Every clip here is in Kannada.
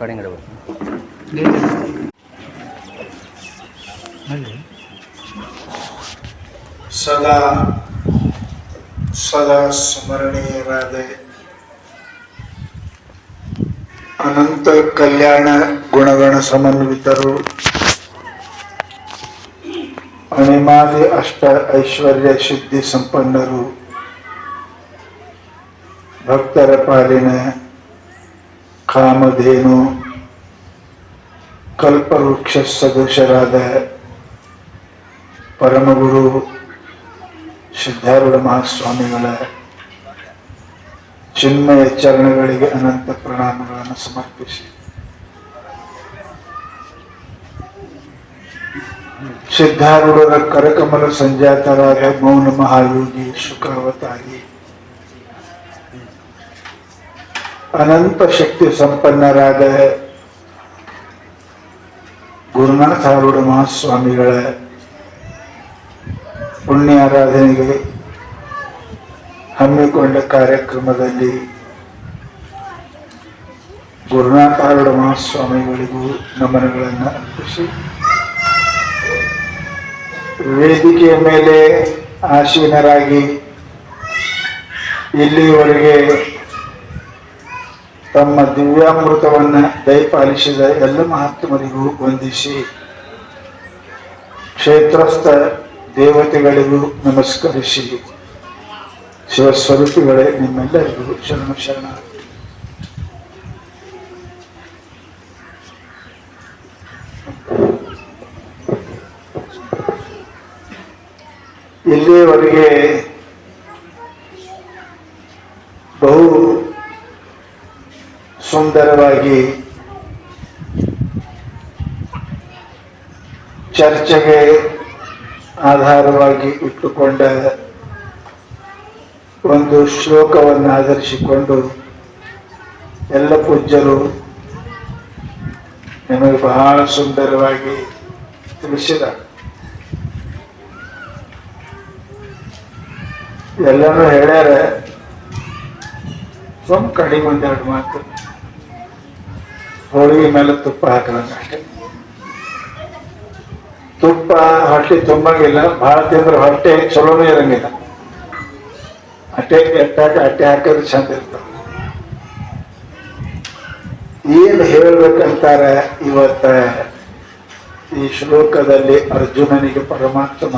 ರೆಕಾರ್ಡಿಂಗ್ ಇಡಬೇಕು. ಸದಾ ಸದಾ ಸ್ಮರಣೀಯರಾದ ಅನಂತ ಕಲ್ಯಾಣ ಗುಣಗಣ ಸಮನ್ವಿತರು, ಅಣಿಮಾದಿ ಅಷ್ಟ ಐಶ್ವರ್ಯ ಸಿದ್ಧಿ ಸಂಪನ್ನರು, ಭಕ್ತರ ಪಾಲಿನ ಕಾಮಧೇನು ಕಲ್ಪವೃಕ್ಷ ಸದೃಶರಾದ ಪರಮಗುರು ಸಿದ್ಧಾರೂಢ ಮಹಾಸ್ವಾಮಿಗಳ ಚಿನ್ಮಯ ಚರಣಗಳಿಗೆ ಅನಂತ ಪ್ರಣಾಮಗಳನ್ನು ಸಮರ್ಪಿಸಿ, ಸಿದ್ಧಾರೂಢರ ಕರಕಮಲ ಸಂಜಾತರಾದ ಮೌನ ಮಹಾಯೋಗಿ ಶುಕಾವತಾರಿ, ಅನಂತ ಶಕ್ತಿ ಸಂಪನ್ನರಾದ ಗುರುನಾಥಾರೂಢ ಮಹಾಸ್ವಾಮಿಗಳ ಪುಣ್ಯಾರಾಧನೆಗೆ ಹಮ್ಮಿಕೊಂಡ ಕಾರ್ಯಕ್ರಮದಲ್ಲಿ ಗುರುನಾಥಾರೂಢ ಮಹಾಸ್ವಾಮಿಗಳಿಗೂ ನಮನಗಳನ್ನು ಅರ್ಪಿಸಿ, ವೇದಿಕೆಯ ಮೇಲೆ ಆಸೀನರಾಗಿ ಇಲ್ಲಿಯವರೆಗೆ ತಮ್ಮ ದಿವ್ಯಾಮೃತವನ್ನು ದಯಪಾಲಿಸಿದ ಎಲ್ಲ ಮಹಾತ್ಮರಿಗೂ ವಂದಿಸಿ, ಕ್ಷೇತ್ರಸ್ಥ ದೇವತೆಗಳಿಗೂ ನಮಸ್ಕರಿಸಿ, ಶಿವಸ್ವರೂಪಿಗಳೇ ನಿಮ್ಮೆಲ್ಲರಿಗೂ ಶರಣ. ಇಲ್ಲಿಯವರೆಗೆ ಬಹು ಸುಂದರವಾಗಿ ಚರ್ಚೆಗೆ ಆಧಾರವಾಗಿ ಇಟ್ಟುಕೊಂಡ ಒಂದು ಶ್ಲೋಕವನ್ನು ಆಧರಿಸಿಕೊಂಡು ಎಲ್ಲ ಪೂಜ್ಯರು ನಿಮಗೆ ಬಹಳ ಸುಂದರವಾಗಿ ತಿಳಿಸಿದ. ಎಲ್ಲರೂ ಹೇಳ್ಯಾರ, ಸ್ವಲ್ಪ ಕಡಿಮೆ ಒಂದೆರಡು ಮಾತು, ಹೋಳಿಗೆ ಮೇಲೆ ತುಪ್ಪ ಹಾಕದಂಗ ಅಷ್ಟೇ. ತುಪ್ಪ ಹೊಟ್ಟೆ ತುಂಬಂಗಿಲ್ಲ, ಬಹಳ ತಿಂದ್ರೆ ಹೊಟ್ಟೆ ಚಲೋನೇ ಇರಂಗಿಲ್ಲ. ಅಟ್ಟೆ ಅಟ್ಟೆ ಹಾಕಿದ್ರೆ ಚಂದ ಇರ್ತಾವ. ಏನ್ ಹೇಳ್ಬೇಕಂತಾರ ಇವತ್ತ ಈ ಶ್ಲೋಕದಲ್ಲಿ ಅರ್ಜುನನಿಗೆ ಪರಮಾತ್ಮ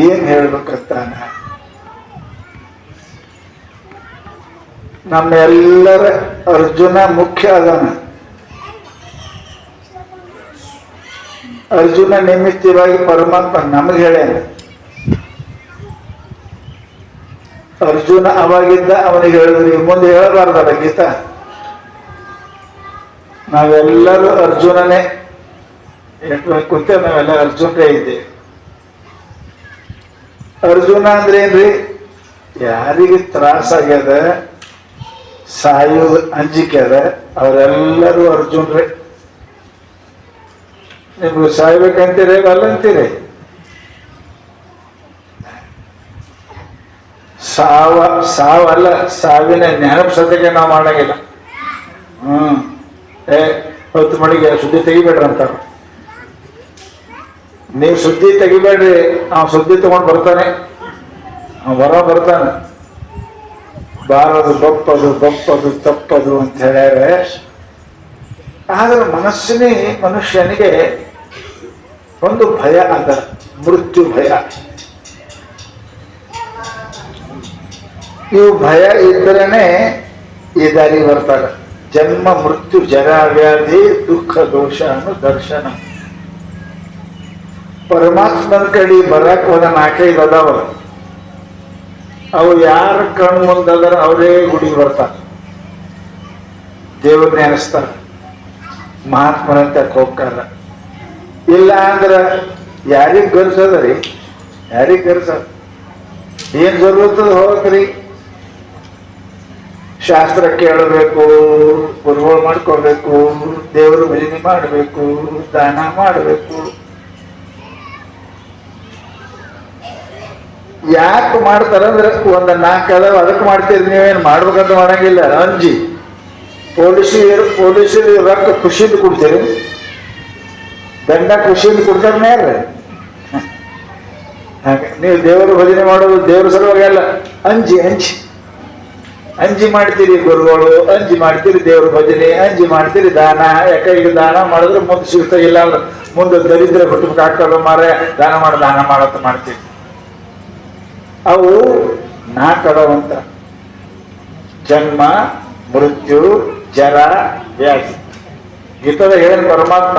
ಏನ್ ಹೇಳ್ಬೇಕಂತಾನ? ನಮ್ಮೆಲ್ಲರ ಅರ್ಜುನ ಮುಖ್ಯ ಅದಾನ. ಅರ್ಜುನ ನಿಮಿತ್ತವಾಗಿ ಪರಮಾತ್ಮ ನಮಗೆ ಹೇಳ್ಯಾನ. ಅರ್ಜುನ ಅವಾಗಿದ್ದ ಅವನಿಗೆ ಹೇಳಿದ್ರಿ, ಮುಂದೆ ಹೇಳಬಾರ್ದಲ್ಲ ಗೀತಾ. ನಾವೆಲ್ಲರೂ ಅರ್ಜುನನೇ ಕುಂತೆ, ನಾವೆಲ್ಲ ಅರ್ಜುನರೇ ಇದ್ದೇವೆ. ಅರ್ಜುನ ಅಂದ್ರೆ ಏನ್ರಿ? ಯಾರಿಗೆ ತ್ರಾಸಾಗ್ಯದ, ಸಾಯೋದು ಅಂಜಿಕೆ ಅದ, ಅವರೆಲ್ಲರೂ ಅರ್ಜುನ್ರೇ. ನಿಮ್ಗೆ ಸಾಯ್ಬೇಕಂತೀರಿ ಅಲ್ಲಂತೀರಿ? ಸಾವಲ್ಲ, ಸಾವಿನ ಜ್ಞಾನಪಸತೆಗೆ ನಾವು ಮಾಡಂಗಿಲ್ಲ. ಹೊತ್ತು ಮಳಿಗೆ ಸುದ್ದಿ ತೆಗಿಬೇಡ್ರಿ ಅಂತಾರ. ನೀವು ಸುದ್ದಿ ತೆಗಿಬೇಡ್ರಿ, ನಾವು ಸುದ್ದಿ ತಗೊಂಡು ಬರ್ತಾನೆ, ಹೊರ ಬರ್ತಾನೆ. ಬಾರದು ಬಪ್ಪದು ಬಪ್ಪದು ತಪ್ಪದು ಅಂತ ಹೇಳ್ಯಾರ. ಆದ್ರೆ ಮನುಷ್ಯನಿಗೆ ಒಂದು ಭಯ ಅದ, ಮೃತ್ಯು ಭಯ. ಇವು ಭಯ ಇದ್ದರೇನೆ ಈ ದಾರಿ ಬರ್ತಾರೆ. ಜನ್ಮ ಮೃತ್ಯು ಜರ ವ್ಯಾಧಿ ದುಃಖ ದೋಷ ಅನ್ನೋ ದರ್ಶನ. ಪರಮಾತ್ಮನ ಕಡೆ ಬರಕ್ ಹೋದ 4-5 ಅದಾವ. ಅವು ಯಾರ ಕಣ್ಣು ಮುಂದರ ಅವರೇ ಗುಡಿಗೆ ಬರ್ತಾರ, ದೇವ್ರನ್ನೇ ಅನಿಸ್ತಾರ, ಮಹಾತ್ಮನಂತ ಹೋಗ್ತಾರ. ಇಲ್ಲ ಅಂದ್ರ ಯಾರಿಗ್ ಗರ್ಸದ್ರಿ? ಯಾರಿಗ್ ಗರ್ಸದ? ಏನ್ ಜರುರತ್ತದ ಹೋಗ್ರಿ? ಶಾಸ್ತ್ರ ಕೇಳಬೇಕು, ಗುರುಗಳು ಮಾಡ್ಕೋಬೇಕು, ದೇವರು ಭಜನೆ ಮಾಡಬೇಕು, ದಾನ ಮಾಡಬೇಕು. ಯಾಕೆ ಮಾಡ್ತಾರಂದ್ರೆ ಒಂದು 4 ಅದಾವ, ಅದಕ್ಕೆ ಮಾಡ್ತೀರಿ. ನೀವೇನು ಮಾಡ್ಬೇಕಂತ ಮಾಡಂಗಿಲ್ಲ. ಅಂಜಿ ಪೊಲೀಸರು ರೊಕ್ಕ ಖುಷಿಯಿಂದ ಕೊಡ್ತೀರಿ, ದಂಡ ಖುಷಿಯಿಂದ ಕೊಡ್ತಾರೆ ಯಾರು? ಹಾಗೆ ನೀವು ದೇವರ ಭಜನೆ ಮಾಡೋದು ದೇವರ ಸಲುವಾಗಿ ಅಲ್ಲ, ಅಂಜಿ ಅಂಜಿ ಅಂಜಿ ಮಾಡ್ತೀರಿ ಗುರುಗಳು, ಅಂಜಿ ಮಾಡ್ತೀರಿ ದೇವ್ರ ಭಜನೆ, ಅಂಜಿ ಮಾಡ್ತೀರಿ ದಾನ. ಯಾಕೆ ಈಗ ದಾನ ಮಾಡಿದ್ರೆ ಮುಂದೆ ಸಿಗ್ತಾ ಇಲ್ಲ ಅಂದ್ರೆ ಮುಂದೆ ದರಿದ್ರ ಹುಟ್ಟಬೇಕು ಆಗ್ತಲ್ಲ ಮಾರ, ದಾನ ಮಾಡತ್ತ ಮಾಡ್ತೀವಿ. ಅವು ನಾಲ್ಕಡವಂತ: ಜನ್ಮ, ಮೃತ್ಯು, ಜರ, ವ್ಯಾಧಿ. ಗೀತದ ಹೇಳ ಪರಮಾತ್ಮ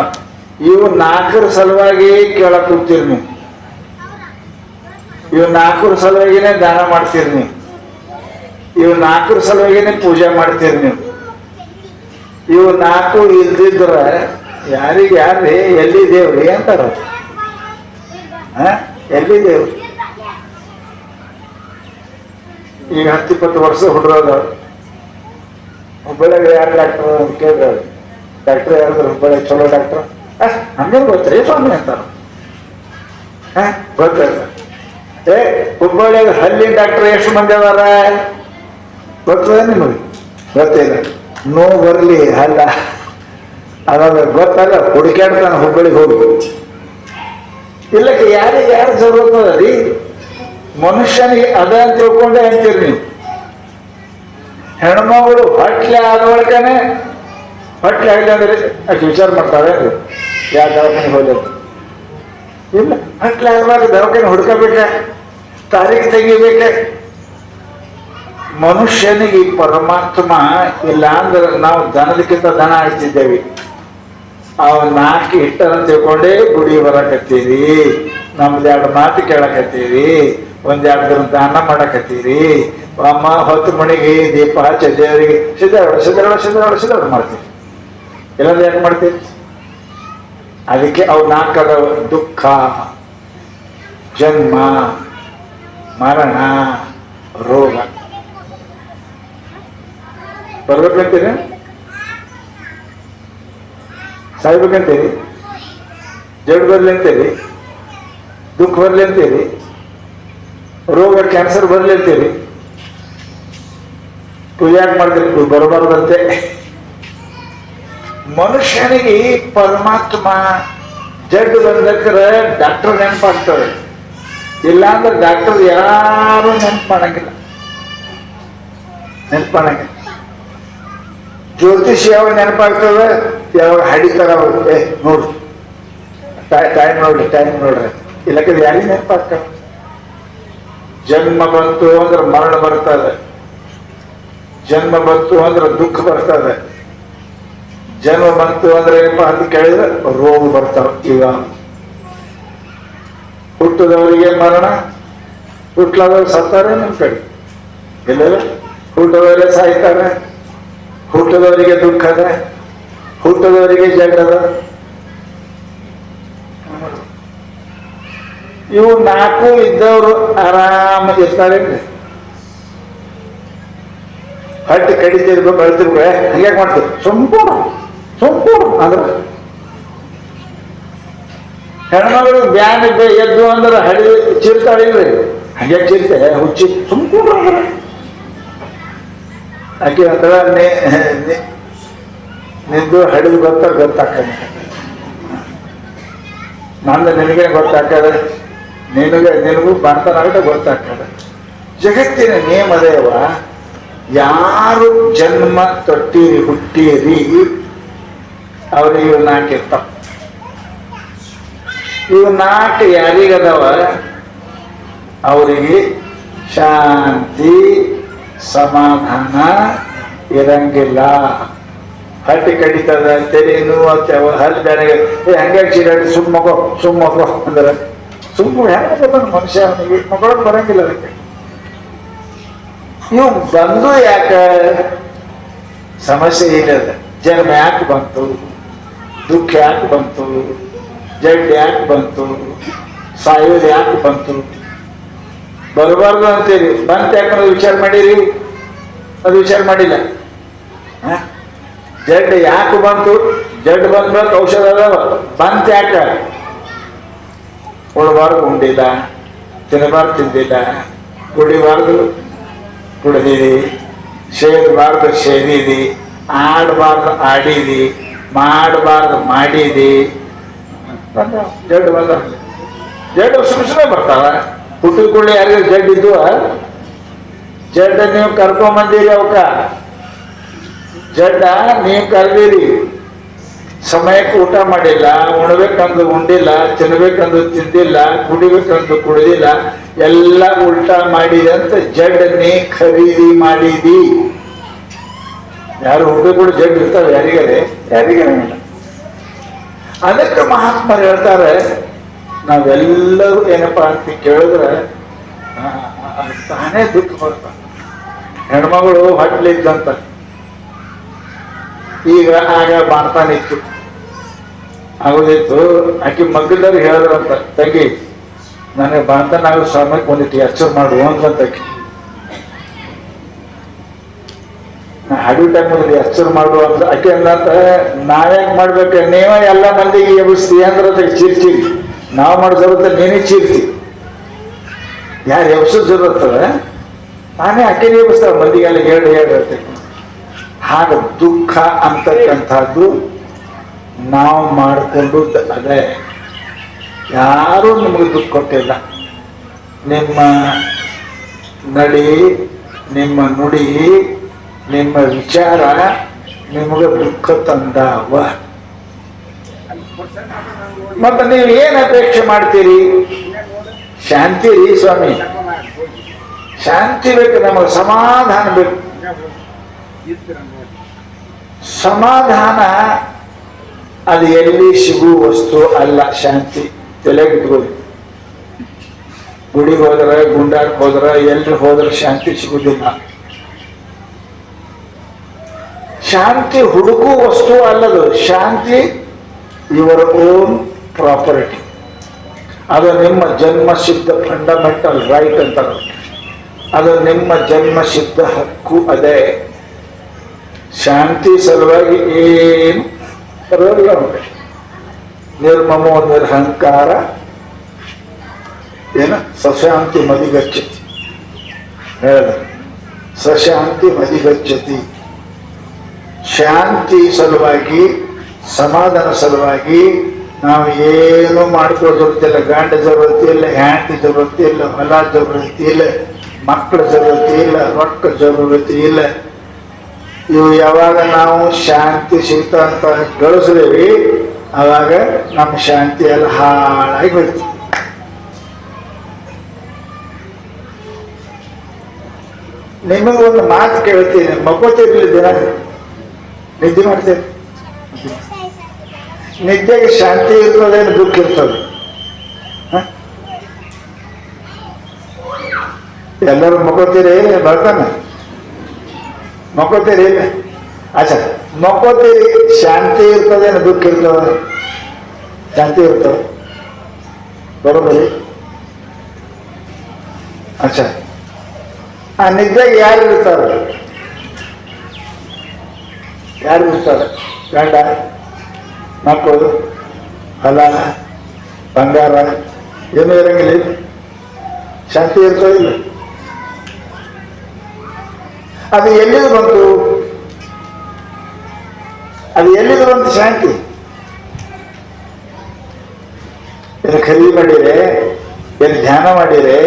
ಇವು ನಾಲ್ಕರ ಸಲುವಾಗಿ ಕೇಳಕ್ ಕೂಗ್ತೀರಿ ನೀವು, ಇವು ನಾಲ್ಕರ ಸಲುವಾಗಿನೇ ದಾನ ಮಾಡ್ತೀರಿ ನೀವು, ಇವು ನಾಲ್ಕರ ಸಲುವಾಗಿನೇ ಪೂಜೆ ಮಾಡ್ತೀರಿ ನೀವು. ಇವು ನಾಲ್ಕು ಇಲ್ದಿದ್ರ ಯಾರಿಗೆ ಯಾರ್ರಿ ಎಲ್ಲಿ ದೇವ್ರಿ ಅಂತಾರ. ಎಲ್ಲಿ ದೇವ್ರಿ? ಈಗ 10-20 ವರ್ಷ ಹುಡ್ರದ ಹುಬ್ಬಳ್ಳಿಯಾಗ ಯಾರು ಡಾಕ್ಟರ್ ಅಂತ ಕೇಳಿದ್ರೆ, ಡಾಕ್ಟರ್ ಯಾರು ಹುಬ್ಬಳ್ಳಿಯಾಗ ಚಲೋ ಡಾಕ್ಟರ್ ಹಂಗೆ ಗೊತ್ತ್ರಿ ಸ್ವಾಮಿ ಅಂತಾರ. ಗೊತ್ತಾಗ ಹುಬ್ಬಳ್ಳಿಯಾಗ ಹಲ್ಲಿನ ಡಾಕ್ಟರ್ ಎಷ್ಟು ಮಂದಿ ಅದಾರ ಗೊತ್ತದ ನಿಮಗೆ? ಗೊತ್ತಿಲ್ಲ. ನೋವು ಬರಲಿ ಅಲ್ಲ ಅದಾಗ ಗೊತ್ತಲ್ಲ, ಹುಡುಕ್ಯಾಡ್ತಾನೆ ಹುಬ್ಬಳ್ಳಿಗೆ ಹೋಗಿ. ಇಲ್ಲಕ್ಕೆ ಯಾರಿಗೆ ಯಾರು ಜರುರತ್ತದ ರೀ? ಮನುಷ್ಯನಿಗೆ ಅದ ಅಂತ ತಿಳ್ಕೊಂಡೆ ಅಂತೀರಿ ನೀವು. ಹೆಣ್ಮಗಳು ಹೊಟ್ಲೆ ಆದೊಳಕನೆ ಹೊಟ್ಲೆ ಆಗಲಿ ಅಂದ್ರೆ ಅಷ್ಟು ವಿಚಾರ ಮಾಡ್ತಾಳೆ, ಯಾವ ದವಾಖಾನೆಗೆ ಹೋದ ಇಲ್ಲ. ಹೊಟ್ಲೆ ಆಗಬಾರ್ದು, ದವಾಖಾನೆ ಹುಡ್ಕಬೇಕ, ತಾರೀಖು ತೆಗಿಬೇಕ. ಮನುಷ್ಯನಿಗೆ ಪರಮಾತ್ಮ ಇಲ್ಲ ಅಂದ್ರೆ ನಾವು ದನದಕ್ಕಿಂತ ದನ ಆಡ್ತಿದ್ದೇವೆ. ಅವ ನಾಲ್ಕು ಇಟ್ಟರಂತ ತಿಳ್ಕೊಂಡೇ ಗುಡಿ ಬರಕತ್ತೀರಿ, ನಮ್ದು 2 ಮಾತು ಕೇಳಕತ್ತೀರಿ, 1-2 ದಿನ ದಾನ ಮಾಡಕತ್ತೀರಿ. ಅಮ್ಮ 10 ಮಣಿಗೆ ದೀಪ ಹಚ್ಚ ದೇವರಿಗೆ ಸಿದ್ಧಾಡ ಮಾಡ್ತೀವಿ. ಎಲ್ಲಾದ್ರೂ ಯಾಕೆ ಮಾಡ್ತೀವಿ? ಅದಕ್ಕೆ ಅವು 4 ದುಃಖ, ಜನ್ಮ, ಮರಣ, ರೋಗ. ಬರ್ಬೇಕಂತೀರಿ? ಸಾಯ್ಬೇಕಂತೀರಿ? ಜಡ್ ಬರ್ಲಿ ಅಂತೀರಿ? ದುಃಖ ಬರ್ಲಿ ಅಂತೀರಿ? ರೋಗ ಕ್ಯಾನ್ಸರ್ ಬರ್ಲಿ ಅಂತೀರಿ? ಯಾಕೆ ಮಾಡ್ತೀರಿ? ಬರಬಾರ್ದಂತೆ. ಮನುಷ್ಯನಿಗೆ ಪರಮಾತ್ಮ ಜಡ್ ಬಂದಕ್ರೆ ಡಾಕ್ಟರ್ ನೆನಪಾಗ್ತದೆ, ಇಲ್ಲಾಂದ್ರೆ ಡಾಕ್ಟರ್ ಯಾರು ನೆನಪು ಮಾಡಂಗಿಲ್ಲ. ಜ್ಯೋತಿಷಿ ಯಾವಾಗ ನೆನಪಾಗ್ತದೆ? ಯಾವಾಗ ಹಡಿತಾರ ನೋಡ್ರಿ, ಟೈಮ್ ನೋಡ್ರಿ. ಇಲ್ಲಕ್ಕೆ ಯಾರಿಗೆ ನೆನಪಾಗ್ತದೆ? ಜನ್ಮ ಬಂತು ಅಂದ್ರೆ ಮರಣ ಬರ್ತದೆ, ಜನ್ಮ ಬಂತು ಅಂದ್ರೆ ದುಃಖ ಬರ್ತದೆ, ಜನ್ಮ ಬಂತು ಅಂದ್ರೆ ಏನಪ್ಪಾ ಅಂತ ಕೇಳಿದ್ರೆ ರೋಗ ಬರ್ತಾವ. ಈಗ ಹುಟ್ಟದವರಿಗೆ ಮರಣ, ಹುಟ್ಟಲಾದವ್ರು ಸತ್ತಾರೆ ನಿಮ್ ಕಡೆ ಇಲ್ಲ, ಹುಟ್ಟದವರೇ ಸಾಯ್ತಾರೆ. ಹುಟ್ಟದವರಿಗೆ ದುಃಖ ಅದ, ಹುಟ್ಟದವರಿಗೆ ಜಗದ. ಇವು 4 ಇದ್ದವರು ಆರಾಮ ಇರ್ತಾರೆ. ಹಟ್ಟಿ ಕಡಿತಿರ್ಬೇಕು, ಅಳ್ತಿರ್ಬೇಕು, ಹಂಗ್ಯಾಕೆ ಮಾಡ್ತೀವಿ? ಸುಮ್ಕೂಡು ಅಂದ್ರೆ ಹೆಣ್ಮಗಳು ಬ್ಯಾನ್ ಎದ್ದು ಅಂದ್ರೆ ಹಡಿ ಚೀರ್ತಾಳಿಲ್ರಿ, ಹಂಗ್ಯಾಕೆ ಚೀರ್ತೆ? ಹುಚ್ಚಿ ಸುಮ್ಕೂಡ್ರ ಅಂದ್ರೆ ಆಕೆ ಅಂದ್ರೆ ನಿಂದು ಹಡಿದು ಗೊತ್ತಾಗ್ತದೆ. ನಂದು ನಿನಗೆ ಗೊತ್ತಾಗ್ತದೆ, ನಿನಗೂ ಬಾಣ್ತನಾಗಟ ಗೊತ್ತಾಗ್ತದೆ. ಜಗತ್ತಿನ ನೇಮದೇವ ಯಾರು ಜನ್ಮ ತೊಟ್ಟಿರಿ ಹುಟ್ಟಿರಿ ಅವ್ರಿಗೆ ಇವು 4 ಇರ್ತಾವ. ಇವು 4 ಯಾರಿಗದವ? ಅವರಿಗೆ ಶಾಂತಿ ಸಮಾಧಾನ ಇರಂಗಿಲ್ಲ. ಹಟ್ಟಿ ಕಡಿತದ, ತೆರೆ ನೋವು, ಹಲ್ಲು ಬೇರೆಗೆ ಹಂಗಾಗಿ ಚೀರಾಡಿ ಸುಮ್ಮಗೋ ಅಂದ್ರೆ ಹೆಂಗ ಮನುಷ್ಯ ಮಕ್ಕಳು ಬರಂಗಿಲ್ಲ. ಅದಕ್ಕೆ ಇವು ಬಂದು ಯಾಕೆ ಸಮಸ್ಯೆ ಇಲ್ಲದ? ಜನ್ಮ ಯಾಕೆ ಬಂತು? ದುಃಖ ಯಾಕೆ ಬಂತು? ಜಡ್ ಯಾಕೆ ಬಂತು? ಸಾಯೋದು ಯಾಕೆ ಬಂತು? ಬರಬಾರ್ದು ಅಂತೀರಿ, ಬಂತ ಯಾಕಂದ್ರೆ ವಿಚಾರ ಮಾಡಿರಿ? ಅದು ವಿಚಾರ ಮಾಡಿಲ್ಲ. ಜಡ್ ಯಾಕೆ ಬಂತು? ಜಡ್ ಬಂದ್ಬೇಕು, ಔಷಧ ಅದಾವ. ಬಂತ ಯಾಕ? ಉಳಬಾರ್ದು ಉಂಡಿಲ್ಲ, ತಿನ್ನಬಾರ್ದು ತಿಂದಿಲ್ಲ, ಕುಡಿಬಾರ್ದು ಕುಡಿದಿರಿ, ಸೇದಬಾರ್ದು ಸೇದಿರಿ, ಆಡಬಾರ್ದು ಆಡಿದಿ, ಮಾಡಬಾರ್ದು ಮಾಡಿದಿ. ಜಡ್ ಬಂದ ಜಡ್ ಸುಮ್ಮನೆ ಬರ್ತಾವ. ಹುಟ್ಟಿದ ಕೂಡಲೇ ಯಾರಿಗೂ ಜಡ್ ಇದ್ವು? ಜಡ್ಡ ನೀವು ಕರ್ಕೊಂಬಂದಿರಿ, ಅವಕ್ಕ ಜಡ್ಡ ನೀವು ಕರೆದಿರಿ. ಸಮಯಕ್ಕೆ ಊಟ ಮಾಡಿಲ್ಲ, ಉಣ್ಬೇಕಂದು ಉಂಡಿಲ್ಲ, ತಿನ್ಬೇಕಂದು ತಿಂದಿಲ್ಲ, ಕುಡಿಬೇಕಂದು ಕುಡಿದಿಲ್ಲ, ಎಲ್ಲ ಉಲ್ಟಾ ಮಾಡಿದೆ ಅಂತ ಜಡ್ ನೀ ಖರೀದಿ ಮಾಡಿದಿ. ಯಾರು ಹುಟ್ಟು ಕೂಡ ಜಡ್ ಇರ್ತಾವೆ, ಯಾರಿಗಾರೆ ಯಾರಿಗೇನಿಲ್ಲ. ಅದಕ್ಕೆ ಮಹಾತ್ಮರು ಹೇಳ್ತಾರೆ, ನಾವೆಲ್ಲರೂ ಏನಪ್ಪಾ ಅಂತ ಕೇಳಿದ್ರೆ ತಾನೇ ದುಃಖ ಬರ್ತಾನೆ. ಹೆಣ್ಮಗಳು ಹೊಟ್ಲಿದ್ದಂತ, ಈಗ ಆಗ ಬಾಣ್ತಾನಿತ್ತು ಆಗೋದಿತ್ತು. ಆಕೆ ಮಗ್ಗದವ್ರು ಹೇಳಿದ್ರಂತ, ತೆಗಿ ನನಗೆ ಬಾಣ್ತಾನ ಆಗೋ ಸಮಯಕ್ಕೆ ಒಂದಿಟ್ಟು ಎಚ್ಚರ ಮಾಡುವ ಅಂತಂತಕಿ. ಹಡಿ ಟೈಮಲ್ಲಿ ಎಚ್ಚರ ಮಾಡುವ ಅಂತ ಆಕೆ ಅಂದಂತ, ನಾವ್ಯಾಕೆ ಮಾಡ್ಬೇಕು, ನೀವೇ ಎಲ್ಲ ಮಂದಿಗೆ ಎಬ್ಬಿಸ್ತಿ ಅಂದ್ರೆ ಚೀರ್ತೀವಿ, ನಾವು ಮಾಡೋ ಜರುತ್ತ ನೀನೇ ಚೀರ್ತಿ. ಯಾರು ಎಬ್ಸೋದು ಜರುತ್ತವೆ ನಾನೇ ಆಕೆನೇ ಎಬ್ಬಿಸ್ತಾವ, ಮಂದಿಗೆಲ್ಲ ಹೇಳಿ ಹೇಳ್ತೇನೆ. ಹಾಗೆ ದುಃಖ ಅಂತಕ್ಕಂಥದ್ದು ನಾವು ಮಾಡಿಕೊಂಡು ಅದೇ. ಯಾರೂ ನಿಮಗೆ ದುಃಖ ಕೊಟ್ಟಿಲ್ಲ. ನಿಮ್ಮ ನಡಿ, ನಿಮ್ಮ ನುಡಿ, ನಿಮ್ಮ ವಿಚಾರ ನಿಮಗೆ ದುಃಖ ತಂದವ. ಮತ್ತೆ ನೀವು ಏನು ಅಪೇಕ್ಷೆ ಮಾಡ್ತೀರಿ? ಶಾಂತಿ ರೀ ಸ್ವಾಮಿ, ಶಾಂತಿ ಬೇಕು ನಮಗೆ, ಸಮಾಧಾನ ಬೇಕು. ಸಮಾಧಾನ ಅದು ಎಲ್ಲಿ ಸಿಗುವ ವಸ್ತು ಅಲ್ಲ. ಶಾಂತಿ ತಲೆಗಿಟ್ಕೊಳ್ಳಿ. ಗುಡಿಗೆ ಹೋದ್ರೆ, ಗುಂಡಾಕ್ ಹೋದ್ರೆ, ಎಲ್ರು ಹೋದ್ರೆ ಶಾಂತಿ ಸಿಗುವುದಿಲ್ಲ. ಶಾಂತಿ ಹುಡುಕುವ ವಸ್ತು ಅಲ್ಲದು. ಶಾಂತಿ ಯುವರ್ ಓನ್ ಪ್ರಾಪರ್ಟಿ. ಅದು ನಿಮ್ಮ ಜನ್ಮಸಿದ್ಧ ಫಂಡಮೆಂಟಲ್ ರೈಟ್ ಅಂತಾರೆ. ಅದು ನಿಮ್ಮ ಜನ್ಮಸಿದ್ಧ ಹಕ್ಕು. ಅದೇ ಶಾಂತಿ ಸಲುವಾಗಿ ಏನು ಬರೋಲ್ಲ. ನಿರ್ಮಮೋ ನಿರ್ಹಂಕಾರ ಏನ ಸಶಾಂತಿ ಮದಿಗಚ್ಚತಿ ಹೇಳಿದ. ಸಶಾಂತಿ ಮದಿಗಚ್ಚತಿ. ಶಾಂತಿ ಸಲುವಾಗಿ, ಸಮಾಧಾನ ಸಲುವಾಗಿ ನಾವು ಏನು ಮಾಡ್ಕೊಳ್ಳೋ ಜರುರತಿಲ್ಲ. ಗಂಡ ಜರುರತಿ ಇಲ್ಲ, ಹೆಂಡತಿ ಜರುರತಿ ಇಲ್ಲ, ಹೊಲ ಜರುರತಿ ಇಲ್ಲ, ಮಕ್ಕಳ ಜರುರತಿ ಇಲ್ಲ, ರೊಕ್ಕ ಜರುರತಿ ಇಲ್ಲ. ಇವು ಯಾವಾಗ ನಾವು ಶಾಂತಿ ಸಿಗ್ತ ಅಂತ ಗಳಿಸ್ದೇವಿ, ಆವಾಗ ನಮ್ಮ ಶಾಂತಿ ಎಲ್ಲ ಹಾಳಾಗಿ ಹೋಯ್ತು. ನಿಮಗೊಂದು ಮಾತು ಕೇಳ್ತೀನಿ, ಮಕ್ಕೋತೀರಿ ದಿನ ನಿದ್ದೆ ಮಾಡ್ತೇನೆ. ನಿದ್ದೆಗೆ ಶಾಂತಿ ಇರ್ತದೇನು ದುಃಖ ಇರ್ತದೆ? ಎಲ್ಲರೂ ಮಕ್ಕೋತೀರಿ, ಬರ್ತಾನೆ ಮಕ್ಕೋತೀರಿ ಇಲ್ಲ? ಅಚ್ಚ, ಮಕ್ಕೋತೀರಿ, ಶಾಂತಿ ಇರ್ತದೇನು ದುಃಖ ಇರ್ತದ? ಶಾಂತಿ ಇರ್ತದೆ, ಬರೋಬರಿ. ಅಚ್ಚ, ಆ ನಿದ್ದೆಗೆ ಯಾರು ಇರ್ತಾರೆ? ಯಾರು ಇರ್ತಾರೆ? ಗಂಡ, ಮಕ್ಕಳು, ಹೊಲ, ಬಂಗಾರ ಏನೂ ಇರಂಗಿಲ್ಲ. ಶಾಂತಿ ಇರ್ತದಿಲ್ಲ. ಅದು ಎಲ್ಲಿದು ಬಂತು? ಅದು ಎಲ್ಲಿದು ಬಂತು ಶಾಂತಿ? ಏನು ಖರೀದಿ ಮಾಡಿರೆ, ಏನು ಧ್ಯಾನ ಮಾಡಿರೆ,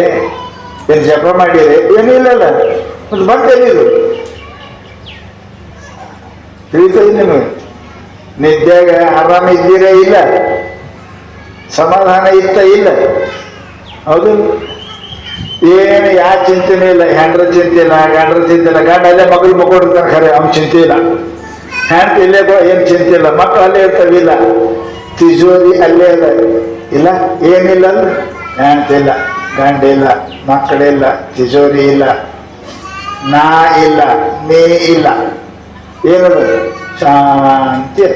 ಏನು ಜಪ ಮಾಡಿರೆ? ಏನೂ ಇಲ್ಲಲ್ಲ. ಒಂದು ಬಂತು ಎಲ್ಲಿದು? ತಿಳಿತದೆ ನಿಮಗೆ? ನಿದ್ದಾಗ ಆರಾಮ ಇದ್ದೀರೇ ಇಲ್ಲ, ಸಮಾಧಾನ ಇತ್ತ ಇಲ್ಲ. ಹೌದು, ಏನು ಯಾವ ಚಿಂತೆನೂ ಇಲ್ಲ. ಹೆಂಡ್ರ ಚಿಂತೆ ಇಲ್ಲ, ಗಂಡ್ರ ಚಿಂತೆ ಇಲ್ಲ. ಗಂಡ ಅಲ್ಲೇ ಮಗಳು ಮಕ್ಕೊಂಡಿರ್ತಾನೆ, ಖರೆ ಅವ್ನ ಚಿಂತೆ ಇಲ್ಲ. ಹೆಂಡ್ತಿ ಇಲ್ಲೇ ಏನು ಚಿಂತೆ ಇಲ್ಲ, ಮಕ್ಕಳು ಅಲ್ಲೇ ಇರ್ತಾವಿಲ್ಲ. ತಿಜೋರಿ ಅಲ್ಲೇ ಅದ ಇಲ್ಲ, ಏನಿಲ್ಲ ಅಂದ್ರೆ ಹೆಂಡ್ತಿ ಇಲ್ಲ, ಗಂಡ ಇಲ್ಲ, ಮಕ್ಕಳಿಲ್ಲ, ತಿಜೋರಿ ಇಲ್ಲ, ನಾ ಇಲ್ಲ, ನೀ ಇಲ್ಲ. ಏನದು? ಶಾಂತಿ.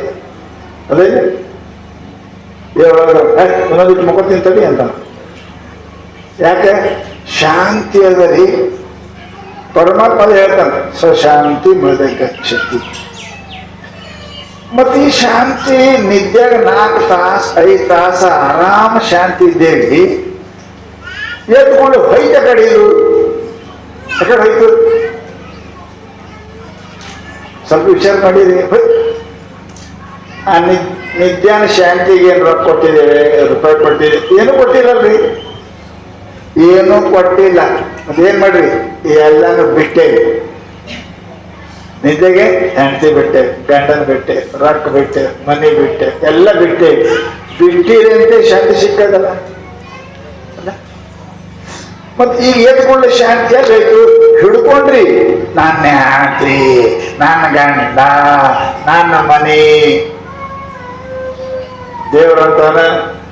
ಅದೇ ಇನ್ನೊಂದಿಟ್ಟು ಮಕ್ಕೋತೀನಿ ತಡಿ ಅಂತ. ಯಾಕೆ? ಶಾಂತಿ ಅದರಿ. ಪರಮಾತ್ಮ ಹೇಳ್ತಾನೆ, ಸ್ವಶಾಂತಿ ಮದಗಚ್ಚತಿ. ಮತ್ತೆ ಈ ಶಾಂತಿ ನಿದ್ಯಾಗ 4 ತಾಸು 5 ತಾಸು ಆರಾಮ ಶಾಂತಿ ಇದ್ದೇವಿ. ಎದ್ಕೊಂಡು ಹೊಯ್ತ ಕಡೆ ಇದು ಯಾಕಡೆ ಹೋಯ್ತು? ಸ್ವಲ್ಪ ವಿಚಾರ ಮಾಡಿರಿ. ಆ ನಿತ್ಯಾನ ಶಾಂತಿಗೆ ಏನು ರೊಕ್ಕ ಕೊಟ್ಟಿದ್ದೇವೆ, ರೂಪಾಯಿ ಕೊಟ್ಟಿದ್ದೇವೆ? ಏನು ಕೊಟ್ಟಿರಲ್ರಿ, ಏನೂ ಕೊಟ್ಟಿಲ್ಲ. ಅದೇನ್ ಮಾಡ್ರಿ, ಎಲ್ಲಾನು ಬಿಟ್ಟೇವಿ. ನಿದ್ದೆಗೆ ಹೆಂಡತಿ ಬಿಟ್ಟೆ, ಗಂಡನ ಬಿಟ್ಟೆ, ರೊಕ್ಕ ಬಿಟ್ಟೆ, ಮನೆ ಬಿಟ್ಟೆ, ಎಲ್ಲ ಬಿಟ್ಟೆ. ಬಿಟ್ಟಿರಿ ಅಂತ ಶಾಂತಿ ಸಿಕ್ಕದಲ್ಲ. ಮತ್ ಈಗ ಎತ್ಕೊಂಡ್ರೆ ಶಾಂತಿ ಬೇಕು. ಹಿಡ್ಕೊಂಡ್ರಿ, ನನ್ನ ಹೆಂಡತಿ, ನನ್ನ ಗಂಡ, ನನ್ನ ಮನೆ. ದೇವ್ರಂತಾನ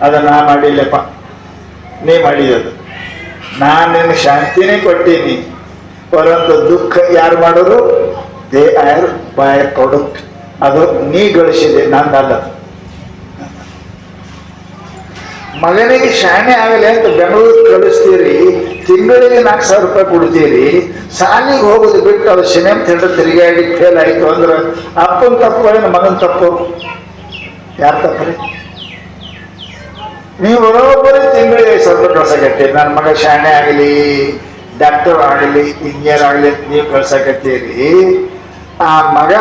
ಅದನ್ನ ನಾ ಮಾಡಿಲ್ಲಪ್ಪ, ನೀ ಮಾಡಿದದು. ನಾನು ನಿನ್ನ ಶಾಂತಿನೇ ಕೊಟ್ಟೀನಿ, ಪರಂತು ದುಃಖ ಯಾರು ಮಾಡೋರು? They are by product. ಅದು ನೀ ಗಳಿಸಿದೆ, ನಂದಲ್ಲ. ಮಗನಿಗೆ ಶಾಣೆ ಆಗಲಿ ಅಂತ ಬೆಂಗಳೂರು ಕಳಿಸ್ತೀರಿ, ತಿಂಗಳಿಗೆ 4,000 ರೂಪಾಯಿ ಕೊಡ್ತೀರಿ. ಶಾಲೆಗೆ ಹೋಗೋದು ಬಿಟ್ಟು ಅದು ಸಿನಿಮಾ ಥಿಯೇಟರ್ ತಿರುಗಾಡಿ ಫೇಲ್ ಆಯ್ತು ಅಂದ್ರೆ ಅಪ್ಪನ ತಪ್ಪು ಏನು ಮಗನ ತಪ್ಪು? ಯಾರು ತಪ್ಪರಿ? ನೀವು ಬರೋಬ್ಬರಿ ತಿಂಗಳಿಗೆ 5,000 ರೂಪಾಯಿ ಕಳ್ಸಕತ್ತೀರಿ. ನನ್ನ ಮಗ ಶಾಣೆ ಆಗಲಿ, ಡಾಕ್ಟರ್ ಆಗಲಿ, ಇಂಜಿನಿಯರ್ ಆಗಲಿ ಅಂತ ನೀವು ಕಳ್ಸಕತ್ತೀರಿ. ಆ ಮಗ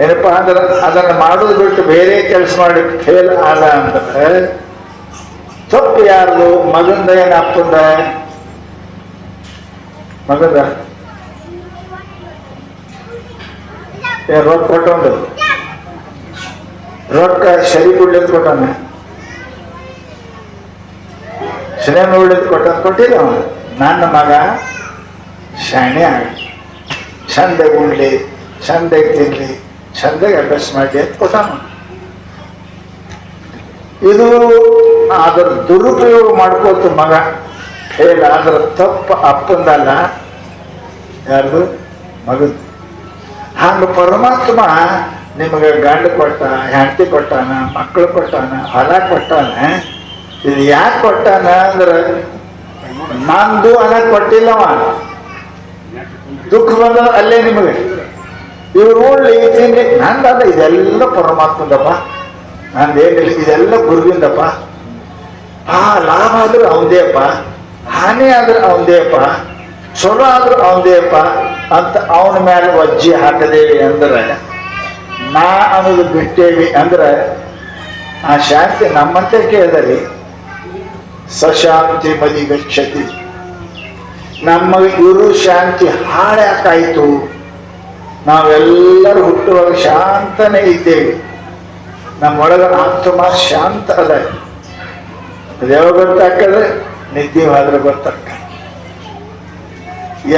ಏನಪ್ಪಾ ಅಂದ್ರೆ ಅದನ್ನು ಮಾಡೋದು ಬಿಟ್ಟು ಬೇರೆ ಕೆಲಸ ಮಾಡಿ ಫೇಲ್ ಆದ ಅಂದ್ರೆ ತಪ್ಪು ಯಾರ್ದು? ಮಗಂದ ಏನ್ ಅಪ್ಪಂದ? ಮಗಂದ ರೊಕ್ಕ ಕೊಟ್ಟೊಂದು ರೊಕ್ಕ ಸರಿ ಕೊಡ್ಲಿಂದ ಕೊಟ್ಟಾನೆ, ಸಿನಿಮಾ ಉಳಿದ್ ಕೊಟ್ಟಿಲ್ಲ. ನನ್ನ ಮಗ ಶಾಣೆ ಆಗಲಿ, ಚಂದಾಗಿ ಉಳ್ಳಿ, ಚಂದಾಗಿ ತಿನ್ಲಿ, ಚಂದಾಗಿ ಅಭ್ಯಾಸ ಮಾಡಿ ಅಂತ ಕೊಟ್ಟಾನ. ಇದು ಅದರ ದುರುಪಯೋಗ ಮಾಡ್ಕೋತ ಮಗ ಫೇಲ್ ಆದ್ರ ತಪ್ಪು ಅಪ್ಪಂದಲ್ಲ, ಯಾರ್ದು? ಮಗದು. ಹಂಗ ಪರಮಾತ್ಮ ನಿಮಗೆ ಗಂಡು ಕೊಟ್ಟ, ಹೆಂಡತಿ ಕೊಟ್ಟಾನ, ಮಕ್ಕಳು ಕೊಟ್ಟಾನ, ಹೊಲ ಕೊಟ್ಟಾನ. ಇದು ಯಾಕೆ ಕೊಟ್ಟಾನ ಅಂದ್ರೆ ನಂದು ಅನ್ನಕ್ ಕೊಟ್ಟಿಲ್ಲವ. ದುಃಖ ಬಂದ ಅಲ್ಲೇ ನಿಮಗೆ. ಇವ್ರು ಉಳ್ಳಿ ತಿನ್ನಿ, ನಂದಲ್ಲ, ಇದೆಲ್ಲ ಪರಮಾತ್ಮದಪ್ಪ, ನಂದೇನಿಲ್ಲ, ಇದೆಲ್ಲ ಗುರುವಿಂದಪ್ಪ. ಲಾಭ ಆದ್ರೂ ಅವಂದೇಪ್ಪ, ಹಾನಿ ಆದ್ರೂ ಅವಂದೇಪ್ಪ, ಚಲೋ ಆದ್ರೂ ಅವಂದೇಪ್ಪ ಅಂತ ಅವನ ಮೇಲೆ ವಜ್ಜಿ ಹಾಕದೇವಿ ಅಂದ್ರೆ, ನಾ ಅನ್ನೋದು ಬಿಟ್ಟೇವಿ ಅಂದ್ರೆ ಆ ಶಾಂತಿ ನಮ್ಮಂತೆ ಕೇಳಿದರಿ. ಸಶಾಂತಿ ಮದಿ ಗಚ್ಚತಿ. ನಮಗೆ ಇವರು ಶಾಂತಿ ಹಾಳ್ಯಾಕಾಯ್ತು? ನಾವೆಲ್ಲರೂ ಹುಟ್ಟುವಾಗ ಶಾಂತನೇ ಇದ್ದೇವೆ. ನಮ್ಮೊಳಗ ಆತ್ಮ ಶಾಂತ ಅದ. ಅದ್ಯಾವ ಗೊತ್ತಾಗ್ತದೆ? ನಿದ್ದೆ ಹೋದ್ರೆ ಗೊತ್ತಾಗ್ತದೆ.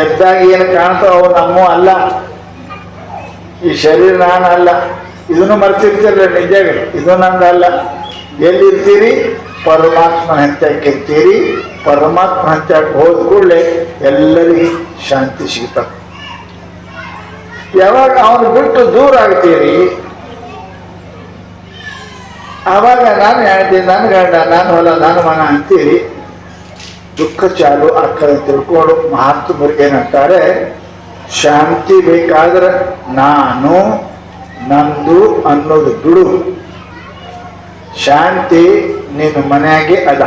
ಎದ್ದಾಗ ಏನು ಕಾಣ್ತಾವ ಅವು ನಮ್ಮ ಅಲ್ಲ, ಈ ಶರೀರ ನಾನು ಅಲ್ಲ. ಇದನ್ನು ಮರ್ತಿರ್ತಿರಲ್ಲ ನಿದ್ದಾಗ, ಇದು ನಂದಲ್ಲ. ಎಲ್ಲಿರ್ತೀರಿ? ಪರಮಾತ್ಮ ಹಂತಕ್ಕಿರ್ತೀರಿ. ಪರಮಾತ್ಮ ಹಂತಕ್ಕೆ ಹೋದ ಕೂಡಲೇ ಎಲ್ಲರಿಗೂ ಶಾಂತಿ ಸಿಗ್ತದೆ. ಯಾವಾಗ ಅವನು ಬಿಟ್ಟು ದೂರ ಆಗ್ತೀರಿ, ಆವಾಗ ನಾನು ಹೇಳ್ತೀನಿ, ನನ್ನ ಗಂಡ, ನಾನು ಹೊಲ, ನಾನು ಮನ ಅಂತೀರಿ, ದುಃಖ ಚಾಲು ಆಗ್ತದೆ. ತಿಳ್ಕೊಂಡು ಮಹಾತ್ಮರು ಏನಂತಾರೆ, ಶಾಂತಿ ಬೇಕಾದ್ರೆ ನಾನು ನಂದು ಅನ್ನೋದು ಬಿಡು. ಶಾಂತಿ ನಿನ್ನ ಮನೆಯಾಗೆ ಅದ.